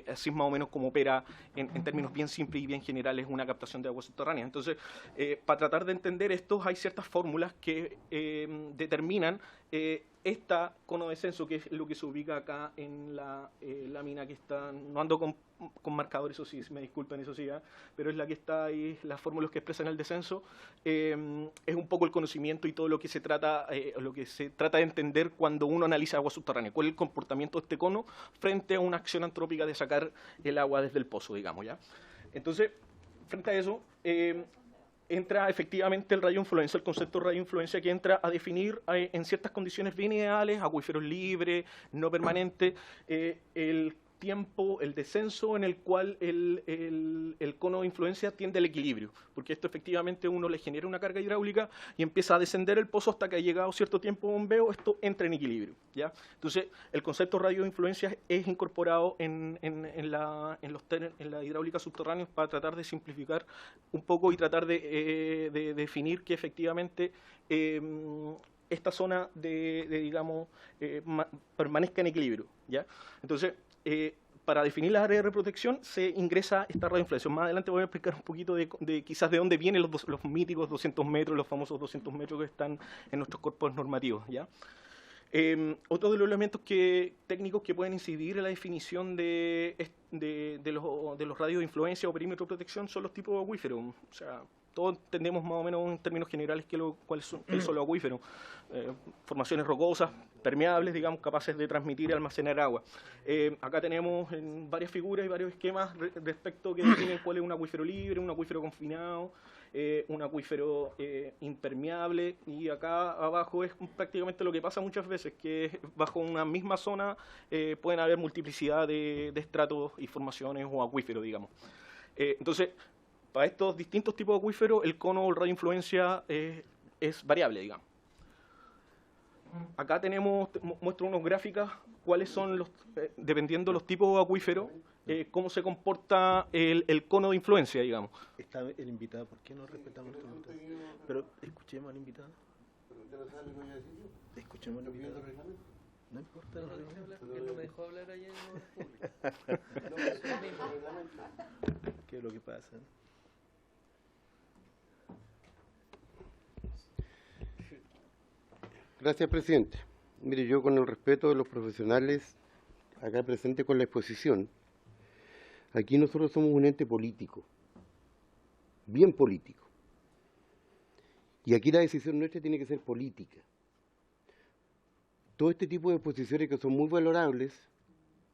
así es más o menos como opera en términos bien simples y bien generales una captación de aguas subterráneas. Entonces, para tratar de entender esto, hay ciertas fórmulas que determinan esta cono de descenso, que es lo que se ubica acá en la lámina que está, no ando con marcadores, eso sí, me disculpen, eso sí, pero es la que está ahí, las fórmulas que expresan el descenso, es un poco el conocimiento y todo lo que se trata de entender cuando uno analiza agua subterránea, cuál es el comportamiento de este cono frente a una acción antrópica de sacar el agua desde el pozo, digamos, ¿ya? Entonces, frente a eso, entra efectivamente el radioinfluencia, el concepto de radioinfluencia que entra a definir en ciertas condiciones bien ideales, acuíferos libres, no permanentes, el tiempo, el descenso en el cual el cono de influencia tiende al equilibrio, porque esto efectivamente uno le genera una carga hidráulica y empieza a descender el pozo hasta que ha llegado cierto tiempo de bombeo, esto entra en equilibrio, ¿ya? Entonces, el concepto de radioinfluencia es incorporado en la hidráulica subterránea para tratar de simplificar un poco y tratar de definir que efectivamente esta zona digamos, permanezca en equilibrio, ¿ya? Entonces, para definir las áreas de protección se ingresa esta radioinfluencia. Más adelante voy a explicar un poquito de quizás de dónde vienen los míticos 200 metros, los famosos 200 metros que están en nuestros cuerpos normativos, ¿ya? Otro de los elementos técnicos que pueden incidir en la definición de los radios de influencia o perímetro de protección son los tipos de acuíferos. O sea, todos entendemos más o menos en términos generales cuáles son los acuíferos. Formaciones rocosas, permeables, digamos, capaces de transmitir y almacenar agua. Acá tenemos en varias figuras y varios esquemas respecto que definen cuál es un acuífero libre, un acuífero confinado, un acuífero impermeable, y acá abajo es prácticamente lo que pasa muchas veces, que bajo una misma zona pueden haber multiplicidad de estratos y formaciones o acuíferos, digamos. Entonces, para estos distintos tipos de acuíferos, el cono o el radioinfluencia es variable, digamos. Acá muestro unas gráficas, cuáles son dependiendo de los tipos de acuíferos, cómo se comporta el cono de influencia, digamos. Está el invitado, ¿por qué no respetamos el invitado? Pero escuchemos al invitado. Escuchemos al invitado. No importa. Él no me dejó hablar ayer en público. ¿Qué es lo que pasa? Gracias, presidente. Mire, yo con el respeto de los profesionales acá presentes con la exposición, aquí nosotros somos un ente político, bien político. Y aquí la decisión nuestra tiene que ser política. Todo este tipo de exposiciones que son muy valorables,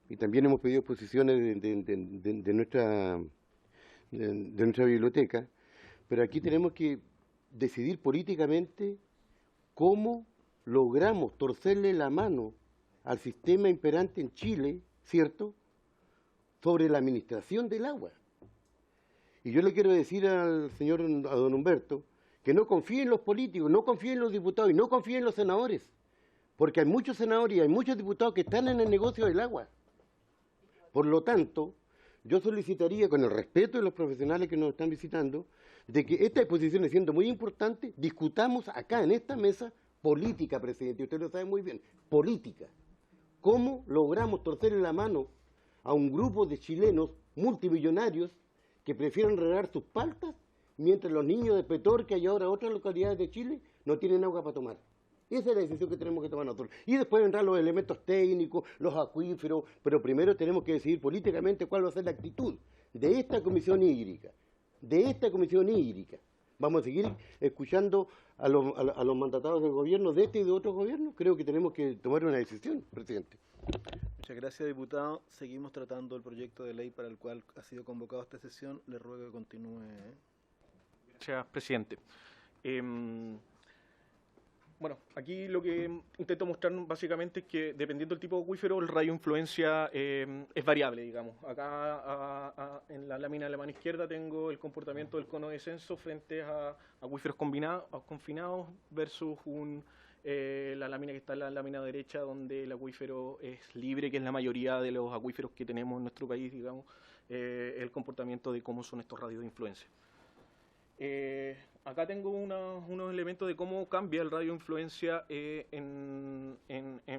y también hemos pedido exposiciones de nuestra biblioteca, pero aquí tenemos que decidir políticamente cómo logramos torcerle la mano al sistema imperante en Chile, ¿cierto?, sobre la administración del agua. Y yo le quiero decir al señor, a don Humberto, que no confíe en los políticos, no confíe en los diputados y no confíe en los senadores, porque hay muchos senadores y hay muchos diputados que están en el negocio del agua. Por lo tanto, yo solicitaría, con el respeto de los profesionales que nos están visitando, de que esta exposición, siendo muy importante, discutamos acá en esta mesa política, presidente, usted lo sabe muy bien, política. ¿Cómo logramos torcerle la mano a un grupo de chilenos multimillonarios que prefieren regar sus paltas mientras los niños de Petorca y ahora otras localidades de Chile no tienen agua para tomar? Esa es la decisión que tenemos que tomar nosotros. Y después vendrán los elementos técnicos, los acuíferos, pero primero tenemos que decidir políticamente cuál va a ser la actitud de esta comisión hídrica. Vamos a seguir escuchando a los mandatarios del gobierno, de este y de otros gobiernos. Creo que tenemos que tomar una decisión, presidente. Muchas gracias, diputado. Seguimos tratando el proyecto de ley para el cual ha sido convocado esta sesión. Le ruego que continúe. Gracias, presidente. Bueno, aquí lo que intento mostrar básicamente es que dependiendo del tipo de acuífero, el radio de influencia es variable, digamos. Acá en la lámina de la mano izquierda tengo el comportamiento del cono de descenso frente a acuíferos confinados versus la lámina que está en la lámina derecha, donde el acuífero es libre, que es la mayoría de los acuíferos que tenemos en nuestro país, digamos, el comportamiento de cómo son estos radios de influencia. Acá tengo unos elementos de cómo cambia el radio de influencia en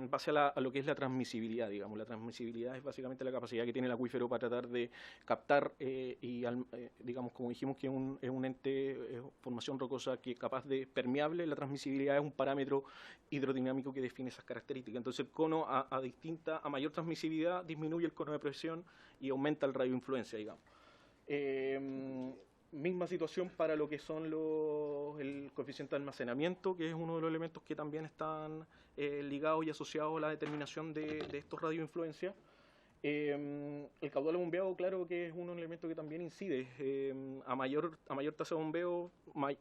base a lo que es la transmisibilidad, digamos. La transmisibilidad es básicamente la capacidad que tiene el acuífero para tratar de captar digamos, como dijimos, que es un ente, formación rocosa que es capaz de permeable. La transmisibilidad es un parámetro hidrodinámico que define esas características. Entonces el cono a mayor transmisibilidad disminuye el cono de presión y aumenta el radio de influencia, digamos. Misma situación para lo que son el coeficiente de almacenamiento, que es uno de los elementos que también están ligados y asociados a la determinación de estos radioinfluencias. El caudal de bombeo, claro que es un elemento que también incide. A mayor tasa de bombeo,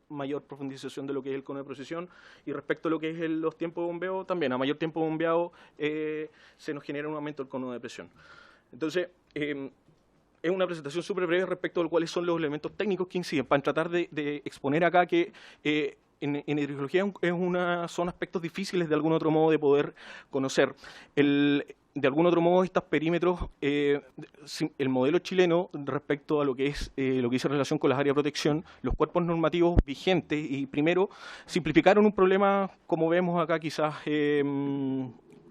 mayor profundización de lo que es el cono de precesión. Y respecto a lo que es los tiempos de bombeo, también a mayor tiempo de bombeado se nos genera un aumento del cono de presión. Entonces, es una presentación súper breve respecto a cuáles son los elementos técnicos que inciden, para tratar de exponer acá que en hidrología son aspectos difíciles de algún otro modo de poder conocer. De algún otro modo, estos perímetros, el modelo chileno respecto a lo que dice relación con las áreas de protección, los cuerpos normativos vigentes, y primero simplificaron un problema, como vemos acá quizás,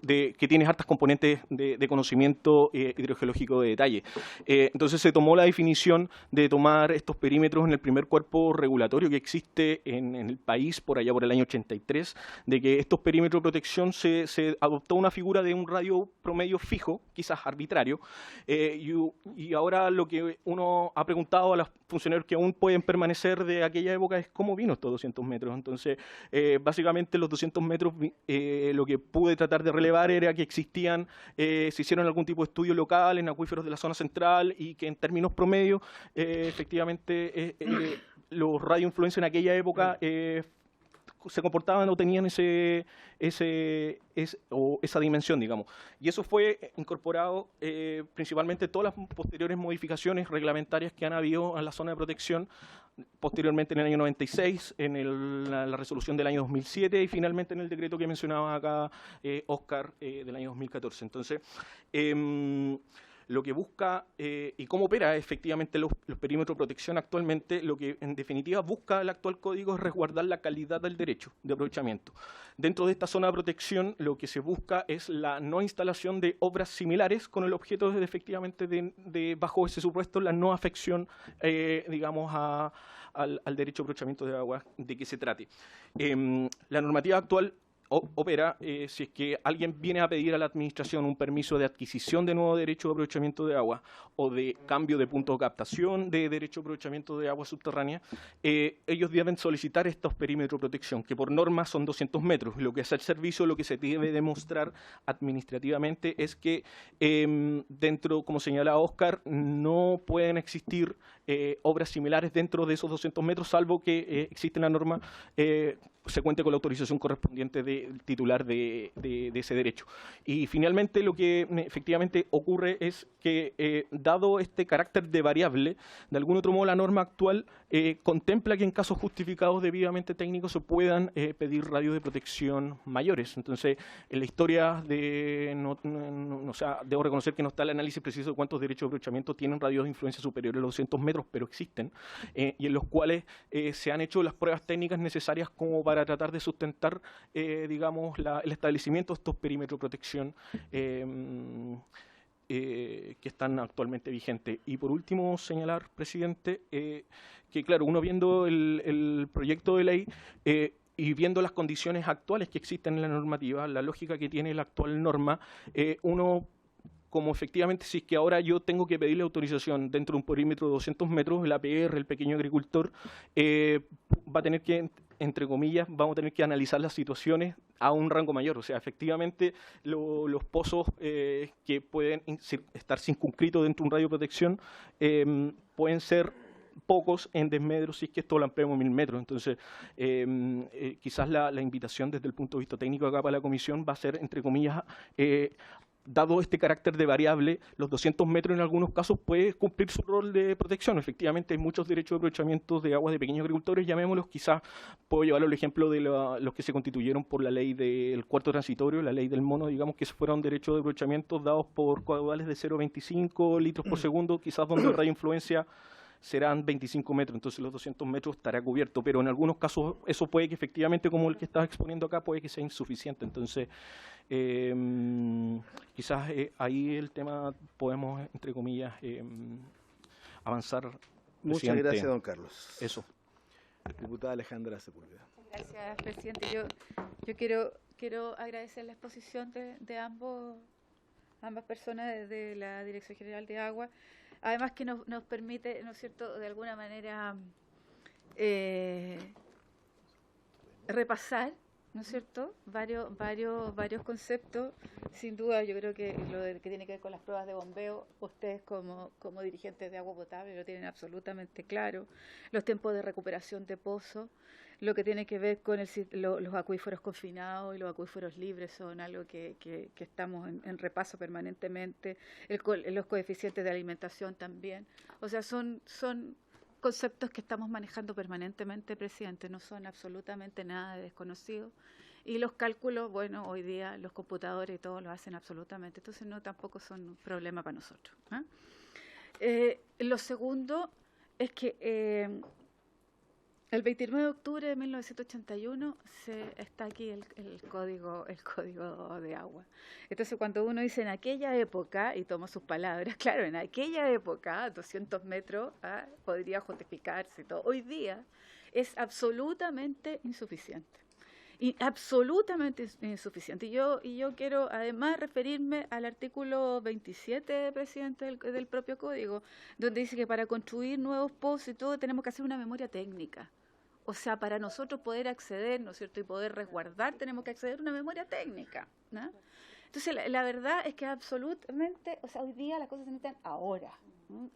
que tiene hartas componentes de conocimiento hidrogeológico de detalle. Entonces se tomó la definición de tomar estos perímetros en el primer cuerpo regulatorio que existe en el país, por allá por el año 83, de que estos perímetros de protección se adoptó una figura de un radio promedio fijo, quizás arbitrario, y ahora lo que uno ha preguntado a los funcionarios que aún pueden permanecer de aquella época es cómo vino estos 200 metros. Entonces, básicamente los 200 metros, lo que pude tratar de relevar era que existían, se hicieron algún tipo de estudio local en acuíferos de la zona central y que en términos promedio, efectivamente, los radioinfluencia en aquella época se comportaban o tenían esa dimensión, digamos. Y eso fue incorporado principalmente en todas las posteriores modificaciones reglamentarias que han habido en la zona de protección, posteriormente en el año 96, en la resolución del año 2007 y finalmente en el decreto que mencionaba acá Oscar del año 2014. Entonces, lo que busca y cómo opera efectivamente los perímetros de protección actualmente, lo que en definitiva busca el actual código es resguardar la calidad del derecho de aprovechamiento. Dentro de esta zona de protección lo que se busca es la no instalación de obras similares con el objeto de efectivamente de bajo ese supuesto la no afección, digamos, al derecho de aprovechamiento de agua de que se trate. La normativa actual opera si es que alguien viene a pedir a la administración un permiso de adquisición de nuevo derecho de aprovechamiento de agua o de cambio de punto de captación de derecho de aprovechamiento de agua subterránea, ellos deben solicitar estos perímetros de protección, que por norma son 200 metros. Lo que hace el servicio, lo que se debe demostrar administrativamente es que dentro, como señala Oscar, no pueden existir obras similares dentro de esos 200 metros, salvo que existe en la norma se cuente con la autorización correspondiente del titular de ese derecho. Y finalmente lo que efectivamente ocurre es que, dado este carácter de variable, de algún otro modo la norma actual contempla que en casos justificados debidamente técnicos se puedan pedir radios de protección mayores. Entonces, en la historia o sea, debo reconocer que no está el análisis preciso de cuántos derechos de aprovechamiento tienen radios de influencia superiores a los 200 metros, pero existen, y en los cuales se han hecho las pruebas técnicas necesarias como para tratar de sustentar, digamos, el establecimiento de estos perímetros de protección que están actualmente vigentes. Y por último, señalar, presidente, que claro, uno viendo el proyecto de ley y viendo las condiciones actuales que existen en la normativa, la lógica que tiene la actual norma, uno, como efectivamente, si es que ahora yo tengo que pedirle autorización dentro de un perímetro de 200 metros, el APR, el pequeño agricultor, va a tener que, entre comillas, vamos a tener que analizar las situaciones a un rango mayor. O sea, efectivamente, los pozos que pueden estar circunscritos dentro de un radio de protección pueden ser pocos en desmedros si es que esto lo ampliamos a 1000 metros. Entonces, quizás la invitación desde el punto de vista técnico acá para la comisión va a ser, entre comillas, dado este carácter de variable, los 200 metros en algunos casos puede cumplir su rol de protección. Efectivamente, hay muchos derechos de aprovechamiento de aguas de pequeños agricultores, llamémoslos, quizás puedo llevarlo al ejemplo de los que se constituyeron por la ley del cuarto transitorio, la ley del mono, digamos que fueron derechos de aprovechamiento dados por caudales de 0,25 litros por segundo, quizás donde el radio de influencia serán 25 metros, entonces los 200 metros estará cubierto, pero en algunos casos eso puede que efectivamente, como el que estás exponiendo acá, puede que sea insuficiente. Entonces, quizás ahí el tema podemos, entre comillas, avanzar. Muchas gracias, don Carlos. Eso. Diputada Alejandra Sepúlveda. Gracias, presidente. Yo quiero agradecer la exposición de ambas personas de la Dirección General de Agua. Además que nos permite, ¿no es cierto?, de alguna manera repasar, ¿no es cierto?, varios conceptos. Sin duda, yo creo que lo que tiene que ver con las pruebas de bombeo, ustedes como dirigentes de agua potable lo tienen absolutamente claro. Los tiempos de recuperación de pozos, lo que tiene que ver con los acuíferos confinados y los acuíferos libres son algo que estamos en repaso permanentemente, los coeficientes de alimentación también. O sea, son conceptos que estamos manejando permanentemente, presidente, no son absolutamente nada de desconocidos. Y los cálculos, bueno, hoy día los computadores y todo lo hacen absolutamente, entonces no tampoco son un problema para nosotros. Lo segundo es que el 29 de octubre de 1981 está aquí el código de agua. Entonces, cuando uno dice en aquella época, y tomo sus palabras, claro, en aquella época, 200 metros podría justificarse todo. Hoy día es absolutamente insuficiente. Y absolutamente insuficiente. Y yo quiero además referirme al artículo 27, presidente, del propio código, donde dice que para construir nuevos pozos y todo tenemos que hacer una memoria técnica. O sea, para nosotros poder acceder, ¿no es cierto?, y poder resguardar, tenemos que acceder a una memoria técnica, ¿no? Entonces, la verdad es que absolutamente, o sea, hoy día las cosas se necesitan ahora.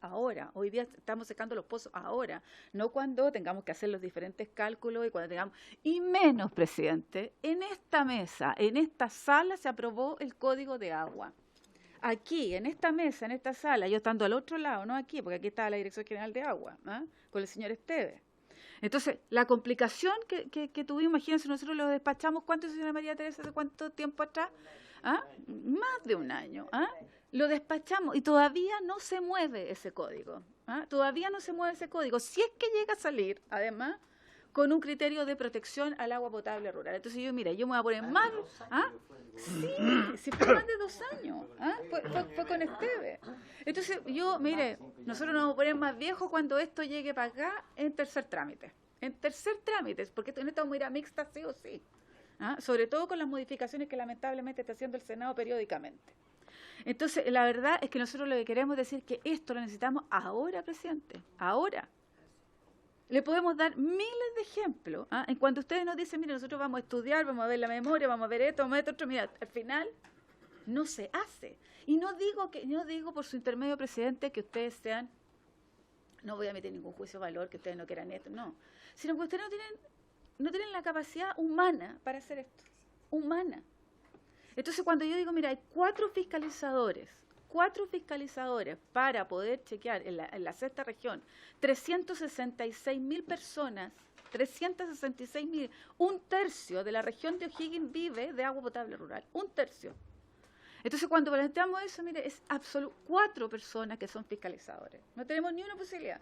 Ahora, hoy día estamos secando los pozos ahora, no cuando tengamos que hacer los diferentes cálculos y cuando tengamos, y menos, presidente, en esta mesa, en esta sala se aprobó el Código de Agua. Aquí, en esta mesa, en esta sala, yo estando al otro lado, no aquí, porque aquí está la Dirección General de Agua, con el señor Esteves. Entonces, la complicación que tuvimos, imagínense, nosotros lo despachamos, ¿cuánto, señora María Teresa, hace cuánto tiempo atrás? Más de un año, Lo despachamos y todavía no se mueve ese código. Todavía no se mueve ese código. Si es que llega a salir, además, con un criterio de protección al agua potable rural. Entonces yo, mira, yo me voy a poner más... Sí, fue más de 2 años. Fue con Esteves. Entonces yo, mire, nosotros nos vamos a poner más viejos cuando esto llegue para acá en tercer trámite. En tercer trámite, porque en esto vamos a ir a mixta sí o sí. sobre todo con las modificaciones que lamentablemente está haciendo el Senado periódicamente. Entonces, la verdad es que nosotros lo que queremos decir que esto lo necesitamos ahora, presidente, ahora. Le podemos dar miles de ejemplos. En cuanto ustedes nos dicen, mire, nosotros vamos a estudiar, vamos a ver la memoria, vamos a ver esto, vamos a ver otro, mira, al final no se hace. Y no digo por su intermedio, presidente, que ustedes sean, no voy a meter ningún juicio de valor, que ustedes no quieran esto, no. Sino que ustedes no tienen la capacidad humana para hacer esto. Humana. Entonces, cuando yo digo, mira, hay 4 fiscalizadores para poder chequear en la sexta región, 366.000 personas, 366.000, un tercio de la región de O'Higgins vive de agua potable rural, un tercio. Entonces, cuando planteamos eso, mire, es 4 personas que son fiscalizadores. No tenemos ni una posibilidad.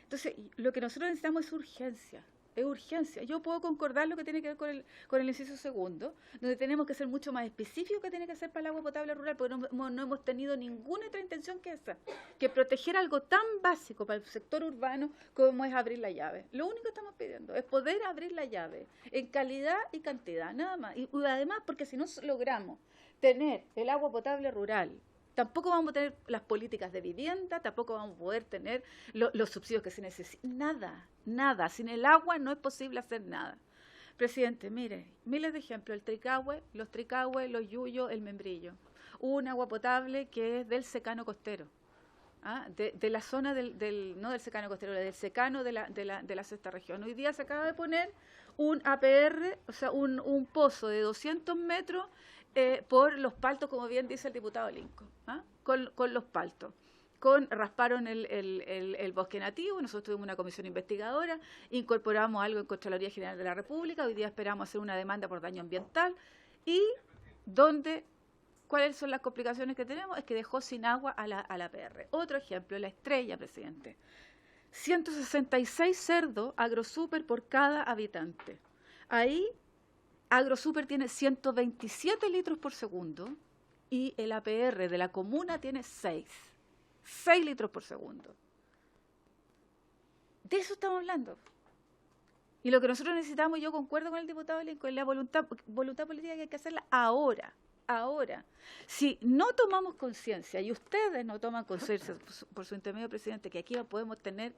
Entonces, lo que nosotros necesitamos es urgencia. Es urgencia. Yo puedo concordar lo que tiene que ver con el inciso segundo, donde tenemos que ser mucho más específicos que tiene que ser para el agua potable rural, porque no hemos tenido ninguna otra intención que esa, que proteger algo tan básico para el sector urbano como es abrir la llave. Lo único que estamos pidiendo es poder abrir la llave en calidad y cantidad, nada más. Y además, porque si no logramos tener el agua potable rural, tampoco vamos a tener las políticas de vivienda, tampoco vamos a poder tener los subsidios que se necesitan. Nada. Sin el agua no es posible hacer nada. Presidente, mire, miles de ejemplos. El Tricahue, los Yuyos, el Membrillo. Un agua potable que es del secano costero. De la zona no del secano costero, del secano de la sexta región. Hoy día se acaba de poner un APR, o sea, un pozo de 200 metros por los paltos, como bien dice el diputado Lincoln, con los paltos. Rasparon el bosque nativo, nosotros tuvimos una comisión investigadora, incorporamos algo en Contraloría General de la República, hoy día esperamos hacer una demanda por daño ambiental, y ¿cuáles son las complicaciones que tenemos? Es que dejó sin agua a la PR. Otro ejemplo, La Estrella, presidente. 166 cerdos AgroSuper por cada habitante. Ahí AgroSuper tiene 127 litros por segundo y el APR de la comuna tiene 6 litros por segundo. De eso estamos hablando. Y lo que nosotros necesitamos, yo concuerdo con el diputado Lincoln, es la voluntad política que hay que hacerla ahora. Si no tomamos conciencia, y ustedes no toman conciencia por su intermedio, presidente, que aquí podemos tener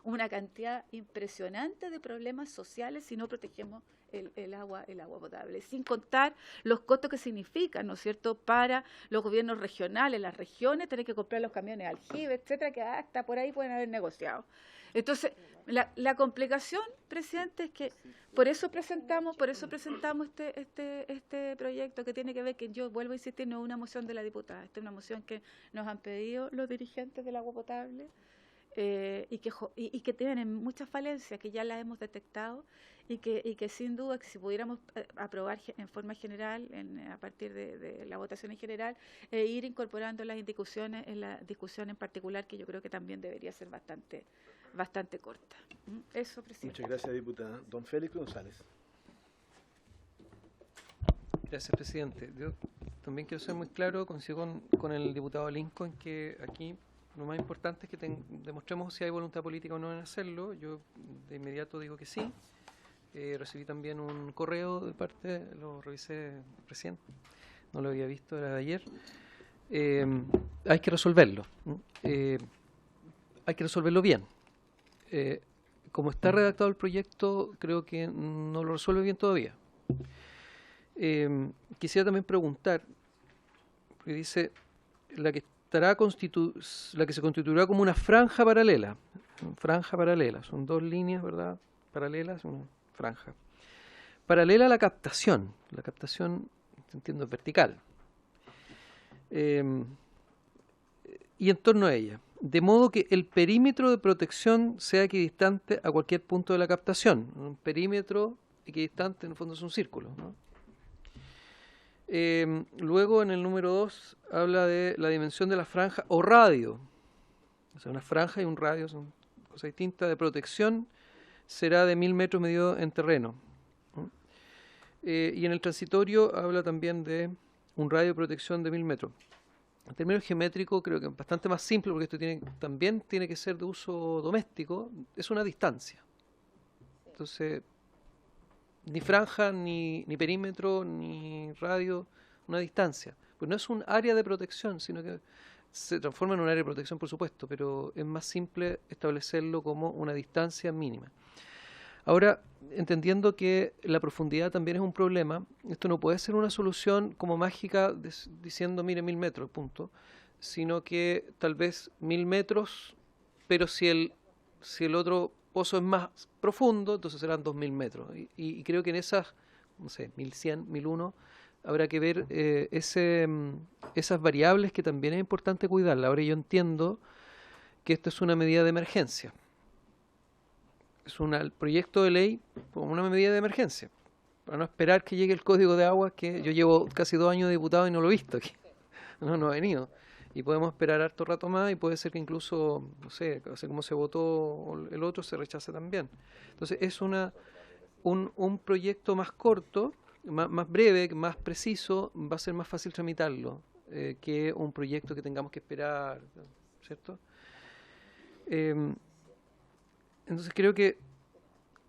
una cantidad impresionante de problemas sociales si no protegemos el agua potable, sin contar los costos que significan, ¿no es cierto?, para los gobiernos regionales, las regiones, tener que comprar los camiones aljibe, etcétera, que hasta por ahí pueden haber negociado. Entonces, la complicación, presidente, es que por eso presentamos este proyecto que tiene que ver, que yo vuelvo a insistir, no es una moción de la diputada, esta es una moción que nos han pedido los dirigentes del agua potable, y que tienen muchas falencias que ya las hemos detectado y que sin duda que si pudiéramos aprobar en forma general, a partir de la votación en general, ir incorporando las discusiones en la discusión en particular, que yo creo que también debería ser bastante corta. Eso, presidente. Muchas gracias, diputada. Don Félix González. Gracias, presidente. Yo también quiero ser muy claro, coincido con el diputado Lincoln, que aquí lo más importante es que demostremos si hay voluntad política o no en hacerlo. Yo de inmediato digo que sí. Recibí también un correo de parte, lo revisé recién, no lo había visto, era de ayer. Hay que resolverlo. Hay que resolverlo bien. Como está redactado el proyecto, creo que no lo resuelve bien todavía. Quisiera también preguntar, porque dice la que se constituirá como una franja paralela. Son 2 líneas, ¿verdad? Paralelas, una franja. Paralela a la captación. La captación, entiendo, es vertical. Y en torno a ella. De modo que el perímetro de protección sea equidistante a cualquier punto de la captación. Un perímetro equidistante, en el fondo, es un círculo, ¿no? Luego, en el número 2, habla de la dimensión de la franja o radio. O sea, una franja y un radio son cosas distintas. De protección será de 1000 metros medido en terreno. Y en el transitorio habla también de un radio de protección de 1000 metros. En términos geométricos, creo que es bastante más simple, porque esto también tiene que ser de uso doméstico. Es una distancia. Entonces, ni franja, ni perímetro, ni radio, una distancia. Pues no es un área de protección, sino que se transforma en un área de protección, por supuesto, pero es más simple establecerlo como una distancia mínima. Ahora, entendiendo que la profundidad también es un problema, esto no puede ser una solución como mágica diciendo, mire, 1000 metros, punto, sino que tal vez 1000 metros, pero si el otro pozo es más profundo, entonces serán 2000 metros. Y creo que en esas, no sé, 1100, 1001, habrá que ver esas variables que también es importante cuidarlas. Ahora yo entiendo que esto es una medida de emergencia. Es el proyecto de ley como una medida de emergencia, para no esperar que llegue el Código de Aguas, que yo llevo casi 2 años de diputado y no lo he visto aquí. No ha venido. Y podemos esperar harto rato más y puede ser que incluso, no sé, así como se votó el otro, se rechace también. Entonces es un proyecto más corto, más breve, más preciso, va a ser más fácil tramitarlo que un proyecto que tengamos que esperar, ¿cierto? Entonces creo que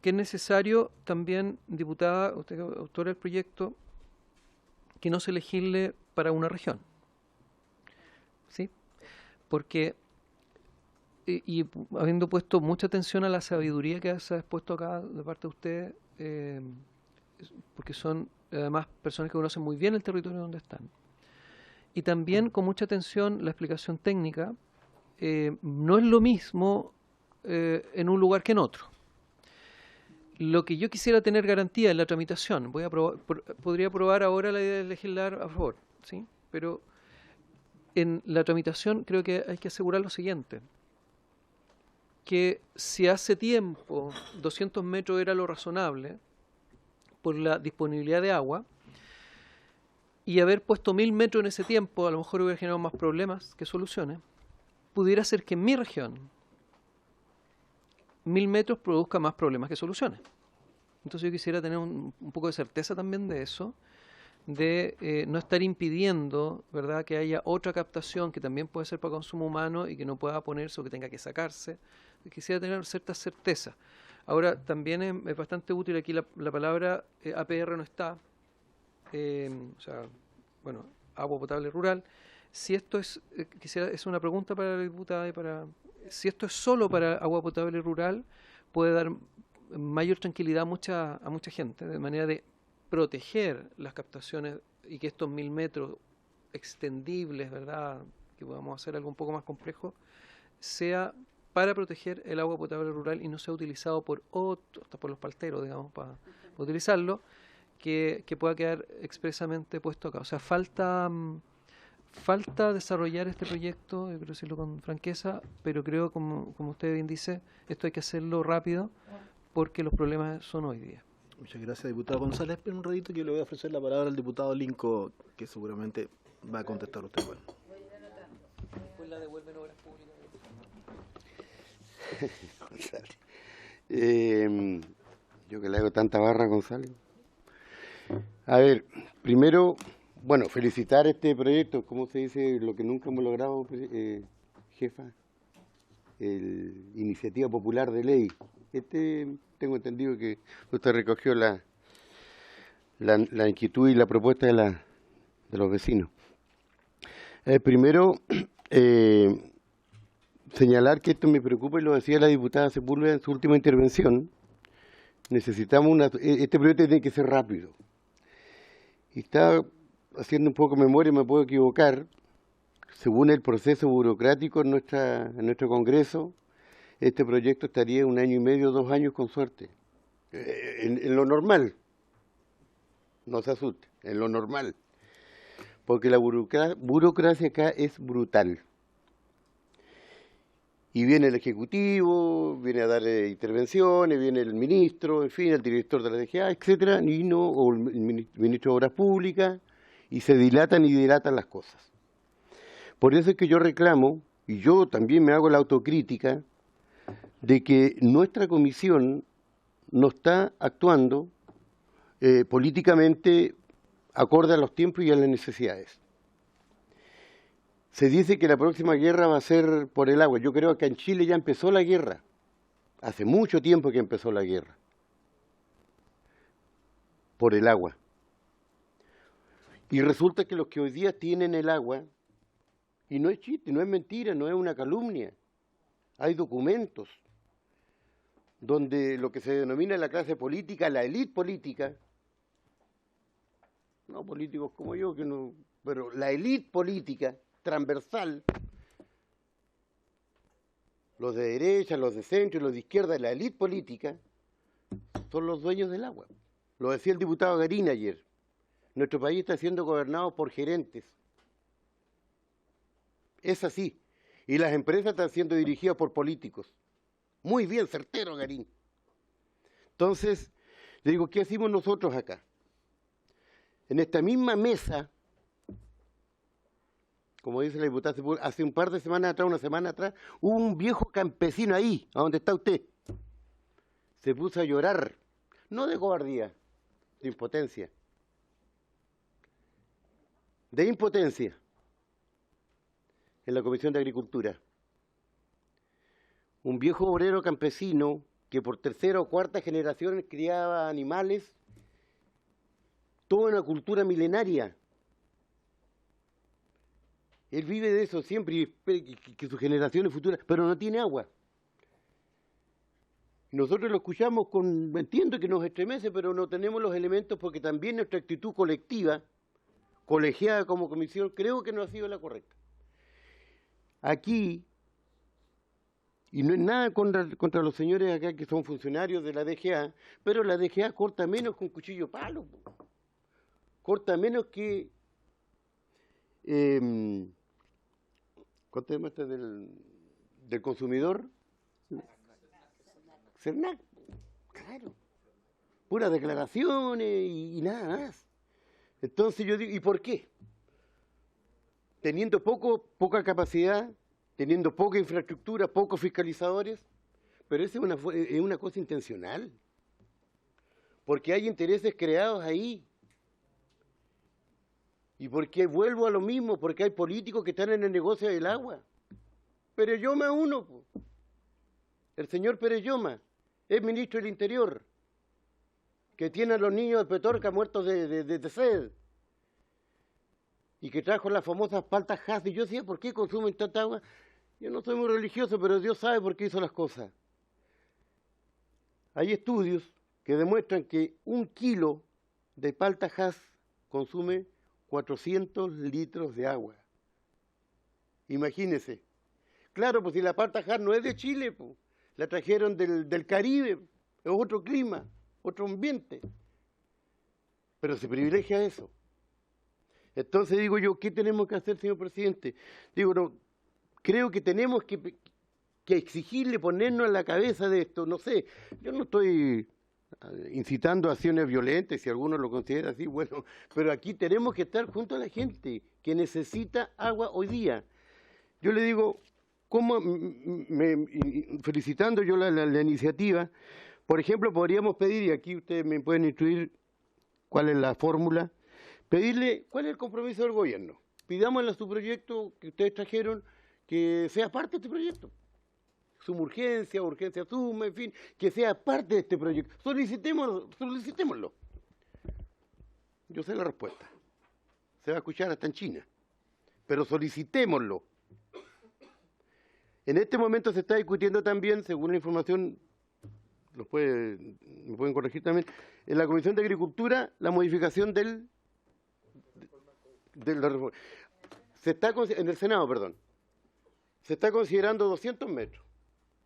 es necesario también, diputada, usted que es autora del proyecto, que no se legisle para una región. ¿Sí? Porque, y habiendo puesto mucha atención a la sabiduría que se ha expuesto acá de parte de usted, porque son además personas que conocen muy bien el territorio donde están, y también con mucha atención la explicación técnica, no es lo mismo en un lugar que en otro. Lo que yo quisiera tener garantía en la tramitación, podría aprobar ahora la idea de legislar a favor, ¿sí? Pero en la tramitación creo que hay que asegurar lo siguiente, que si hace tiempo 200 metros era lo razonable por la disponibilidad de agua, y haber puesto 1000 metros en ese tiempo a lo mejor hubiera generado más problemas que soluciones, pudiera ser que en mi región 1000 metros produzca más problemas que soluciones. Entonces yo quisiera tener un poco de certeza también de eso, de no estar impidiendo, ¿verdad?, que haya otra captación que también puede ser para consumo humano y que no pueda ponerse o que tenga que sacarse. Quisiera tener cierta certeza. Ahora, también es bastante útil aquí la palabra APR no está, o sea, bueno, agua potable rural. Si esto es, es una pregunta para la diputada y si esto es solo para agua potable rural, puede dar mayor tranquilidad a mucha gente, de manera de proteger las captaciones y que estos 1000 metros extendibles, ¿verdad?, que podamos hacer algo un poco más complejo, sea para proteger el agua potable rural y no sea utilizado por otros, hasta por los palteros, digamos, para utilizarlo, que pueda quedar expresamente puesto acá. O sea, falta desarrollar este proyecto, yo quiero decirlo con franqueza, pero creo, como usted bien dice, esto hay que hacerlo rápido porque los problemas son hoy día. Muchas gracias, diputado González. Espera un ratito que le voy a ofrecer la palabra al diputado Linco, que seguramente va a contestar usted. Bueno. Después la devuelven obras públicas. Yo que le hago tanta barra a González. A ver, primero, bueno, felicitar este proyecto, como se dice, lo que nunca hemos logrado, jefa, iniciativa popular de ley. Tengo entendido que usted recogió la inquietud y la propuesta de los vecinos. Primero, señalar que esto me preocupa, y lo decía la diputada Sepúlveda en su última intervención. Necesitamos este proyecto tiene que ser rápido. Y estaba haciendo un poco de memoria, me puedo equivocar, según el proceso burocrático en nuestro Congreso, este proyecto estaría 1 año y medio, 2 años con suerte. En lo normal. No se asuste, en lo normal. Porque la burocracia acá es brutal. Y viene el Ejecutivo, viene a dar intervenciones, viene el ministro, en fin, el director de la DGA, etcétera, o el ministro de Obras Públicas, y se dilatan las cosas. Por eso es que yo reclamo, y yo también me hago la autocrítica, de que nuestra comisión no está actuando políticamente acorde a los tiempos y a las necesidades. Se dice que la próxima guerra va a ser por el agua. Yo creo que en Chile ya empezó la guerra. Hace mucho tiempo que empezó la guerra. por el agua. Y resulta que los que hoy día tienen el agua, y no es chiste, no es mentira, no es una calumnia, hay documentos donde lo que se denomina la clase política, la élite política, no políticos como yo, que no, pero la élite política transversal, los de derecha, los de centro y los de izquierda, la élite política, son los dueños del agua. Lo decía el diputado Garín ayer. Nuestro país está siendo gobernado por gerentes. Es así. Y las empresas están siendo dirigidas por políticos. Muy bien, certero, Garín. Entonces, le digo, ¿qué hacemos nosotros acá? En esta misma mesa, como dice la diputada, hace un par de semanas atrás, una semana atrás, hubo un viejo campesino ahí, a donde está usted. Se puso a llorar, no de cobardía, de impotencia. De impotencia, en la Comisión de Agricultura. Un viejo obrero campesino que por tercera o cuarta generación criaba animales, toda una cultura milenaria. Él vive de eso siempre y espera que sus generaciones futuras, pero no tiene agua. Nosotros lo escuchamos con, entiendo que nos estremece, pero no tenemos los elementos porque también nuestra actitud colectiva, colegiada como comisión, creo que no ha sido la correcta. Aquí, y no es nada contra los señores acá que son funcionarios de la DGA, pero la DGA corta menos con cuchillo palo. Corta menos que... ¿cuánto es del consumidor? CERNAC, claro. Puras declaraciones y nada más. Entonces yo digo, ¿y por qué? Teniendo poca capacidad, teniendo poca infraestructura, pocos fiscalizadores, pero esa es una cosa intencional. Porque hay intereses creados ahí. Y porque vuelvo a lo mismo, porque hay políticos que están en el negocio del agua. Perelloma uno, el señor Perelloma, es ministro del Interior, que tiene a los niños de Petorca muertos de sed, y que trajo las famosas paltas Hass. Y yo decía, ¿por qué consumen tanta agua? Yo no soy muy religioso, pero Dios sabe por qué hizo las cosas. Hay estudios que demuestran que 1 kilo de palta Hass consume 400 litros de agua. Imagínense. Claro, pues si la palta Hass no es de Chile, pues, la trajeron del Caribe, es otro clima, otro ambiente. Pero se privilegia eso. Entonces digo yo, ¿qué tenemos que hacer, señor presidente? Digo, no, creo que tenemos que exigirle, ponernos en la cabeza de esto. No sé, yo no estoy incitando a acciones violentas, si alguno lo considera así, bueno, pero aquí tenemos que estar junto a la gente que necesita agua hoy día. Yo le digo, felicitando yo la iniciativa, por ejemplo, podríamos pedir, y aquí ustedes me pueden instruir cuál es la fórmula, pedirle cuál es el compromiso del gobierno. Pidámosle a su proyecto que ustedes trajeron que sea parte de este proyecto. Suma urgencia, urgencia suma, en fin, que sea parte de este proyecto. Solicitémoslo. Yo sé la respuesta. Se va a escuchar hasta en China. Pero solicitémoslo. En este momento se está discutiendo también, según la información, me pueden corregir también, en la Comisión de Agricultura, la modificación de la reforma. En el Senado, perdón. Se está considerando 200 metros.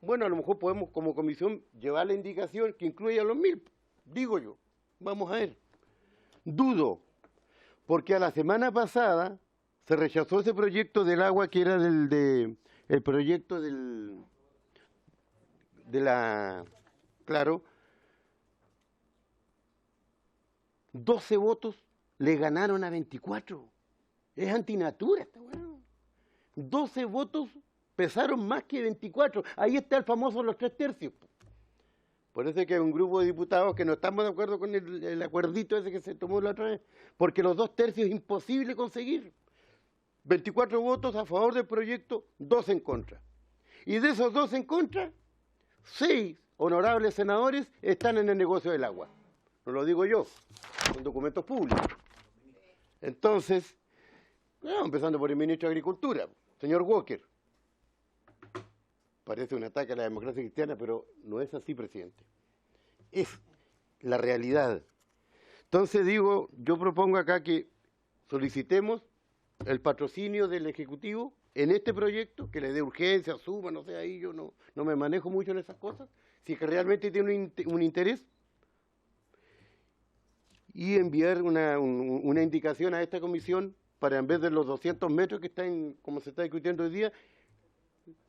Bueno, a lo mejor podemos como comisión llevar la indicación que incluya los 1000, digo yo. Vamos a ver. Dudo, porque a la semana pasada se rechazó ese proyecto del agua que era el proyecto claro, 12 votos le ganaron a 24. Es antinatura esta weá. 12 votos pesaron más que 24. Ahí está el famoso los 3/3. Por eso es que hay un grupo de diputados que no estamos de acuerdo con el acuerdito ese que se tomó la otra vez, porque los 2/3 es imposible conseguir. 24 votos a favor del proyecto, 2 en contra. Y de esos 2 en contra, 6 honorables senadores están en el negocio del agua. no lo digo yo, son documentos públicos. Entonces, empezando por el ministro de Agricultura, señor Walker. Parece un ataque a la democracia cristiana, pero no es así, presidente. Es la realidad. Entonces digo, yo propongo acá que solicitemos el patrocinio del Ejecutivo en este proyecto, que le dé urgencia, suma, no sé, ahí yo no me manejo mucho en esas cosas, si es que realmente tiene un interés, y enviar una indicación a esta comisión para, en vez de los 200 metros que están, como se está discutiendo hoy día,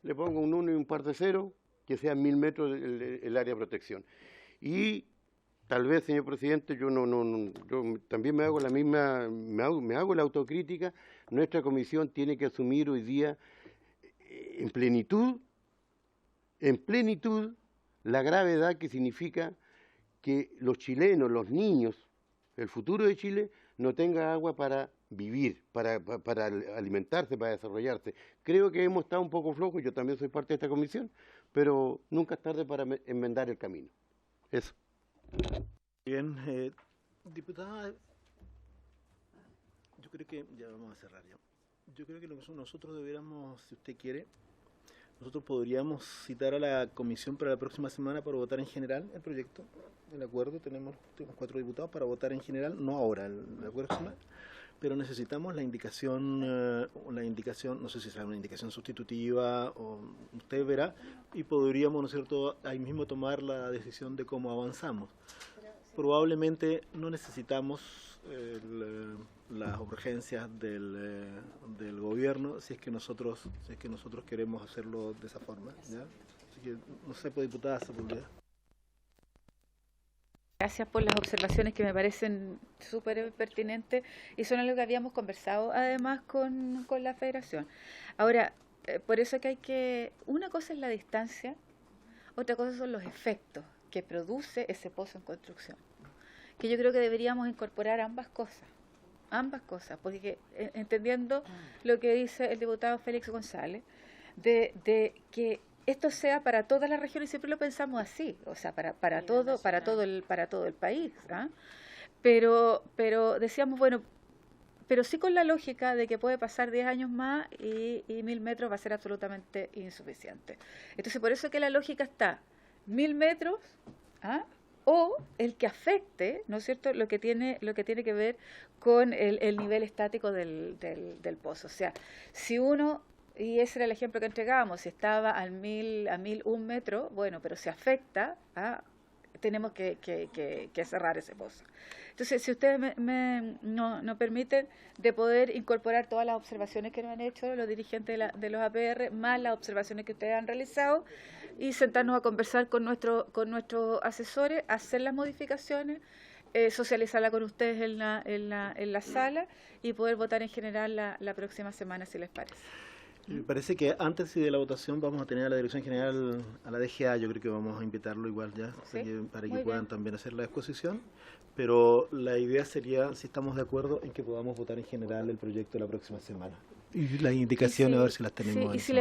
le pongo un 1 y un par de 0, que sean 1000 metros el área de protección. Y tal vez, señor presidente, yo también me hago la autocrítica. Nuestra comisión tiene que asumir hoy día en plenitud la gravedad que significa que los chilenos, los niños, el futuro de Chile, no tenga agua para vivir, para alimentarse, para desarrollarse. Creo que hemos estado un poco flojos, yo también soy parte de esta comisión, pero nunca es tarde para enmendar el camino. Eso. Bien, diputada, yo creo que, ya vamos a cerrar ya. Yo creo que lo que nosotros deberíamos, si usted quiere, nosotros podríamos citar a la comisión para la próxima semana para votar en general el proyecto, el acuerdo. Tenemos 4 diputados para votar en general, no ahora, la próxima, pero necesitamos la indicación, no sé si será una indicación sustitutiva, o usted verá, y podríamos, ¿no es cierto?, ahí mismo tomar la decisión de cómo avanzamos. Probablemente no necesitamos las urgencias del gobierno si es que nosotros queremos hacerlo de esa forma, ¿ya? Así que, no sé, diputada Sepúlveda. Gracias por las observaciones que me parecen súper pertinentes y son algo que habíamos conversado además con la Federación. Ahora, por eso que una cosa es la distancia, otra cosa son los efectos que produce ese pozo en construcción. Que yo creo que deberíamos incorporar ambas cosas, porque entendiendo lo que dice el diputado Félix González, de que esto sea para todas las regiones, siempre lo pensamos así, o sea, para todo el país, ¿ah? Pero decíamos, bueno, pero sí con la lógica de que puede pasar 10 años más y 1000 metros va a ser absolutamente insuficiente. Entonces, por eso que la lógica está 1000 metros, ¿ah? O el que afecte, ¿no es cierto?, lo que tiene que ver con el nivel estático del pozo. O sea, si uno, y ese era el ejemplo que entregábamos, si estaba a 1001 metros, bueno, pero se afecta, tenemos que cerrar ese pozo. Entonces, si ustedes no permiten de poder incorporar todas las observaciones que nos han hecho los dirigentes de los APR, más las observaciones que ustedes han realizado, y sentarnos a conversar con nuestros asesores, hacer las modificaciones, socializarla con ustedes en la sala y poder votar en general la próxima semana, si les parece. Me parece que antes de la votación vamos a tener a la Dirección General, a la DGA, yo creo que vamos a invitarlo igual ya, ¿sí? para que puedan también hacer la exposición, pero la idea sería, si estamos de acuerdo, en que podamos votar en general el proyecto la próxima semana. Y las indicaciones, a ver si las tenemos. Sí, y si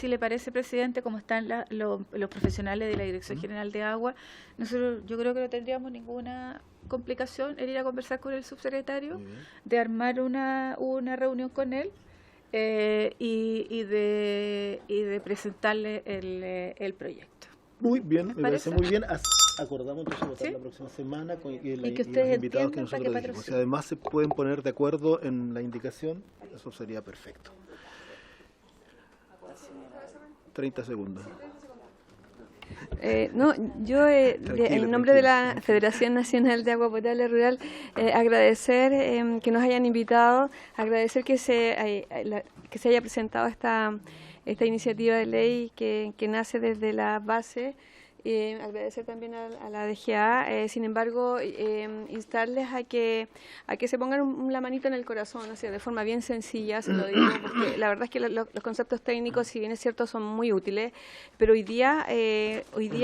le parece, presidente, como están los profesionales de la Dirección General de Agua, nosotros yo creo que no tendríamos ninguna complicación en ir a conversar con el subsecretario, de armar una reunión con él, y de presentarle el proyecto. Muy bien, me parece muy bien. Acordamos entonces votar la próxima semana con y los invitados que nosotros dijimos. Si además se pueden poner de acuerdo en la indicación, eso sería perfecto. 30 segundos. Yo en nombre de la Federación Nacional de Agua Potable Rural, agradecer que nos hayan invitado, agradecer que se haya presentado esta iniciativa de ley que nace desde la base. Agradecer también a la DGA, sin embargo, instarles a que se pongan la manito en el corazón, o sea, de forma bien sencilla, se lo digo, porque la verdad es que los conceptos técnicos, si bien es cierto, son muy útiles, pero hoy día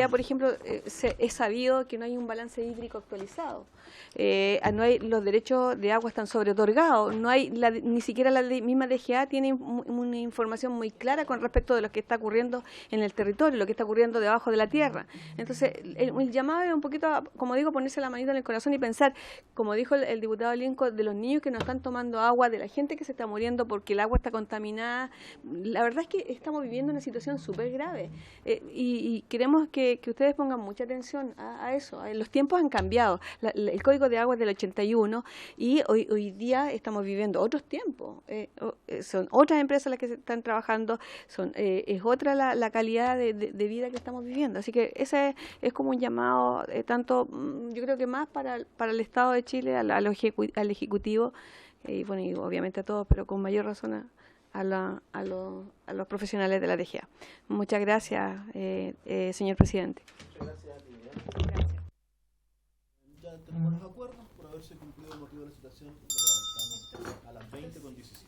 por ejemplo, es sabido que no hay un balance hídrico actualizado. No hay, los derechos de agua están sobreotorgados, no hay ni siquiera la misma DGA tiene una información muy clara con respecto de lo que está ocurriendo en el territorio, lo que está ocurriendo debajo de la tierra. Entonces, el llamado es un poquito, como digo, ponerse la manita en el corazón y pensar, como dijo el diputado Lincoln, de los niños que no están tomando agua, de la gente que se está muriendo porque el agua está contaminada. La verdad es que estamos viviendo una situación súper grave y queremos que ustedes pongan mucha atención a eso. Los tiempos han cambiado. El Código de Agua es del 81 y hoy día estamos viviendo otros tiempos. Son otras empresas las que se están trabajando, es otra la calidad de vida que estamos viviendo. Así que ese es como un llamado, yo creo que más para el Estado de Chile, al Ejecutivo, y bueno, y obviamente a todos, pero con mayor razón a los profesionales de la DGA. Muchas gracias, señor presidente. Muchas gracias a ti. Gracias. Ya tenemos los acuerdos. Por haberse cumplido el motivo de la citación, lo levantamos a las 20:17.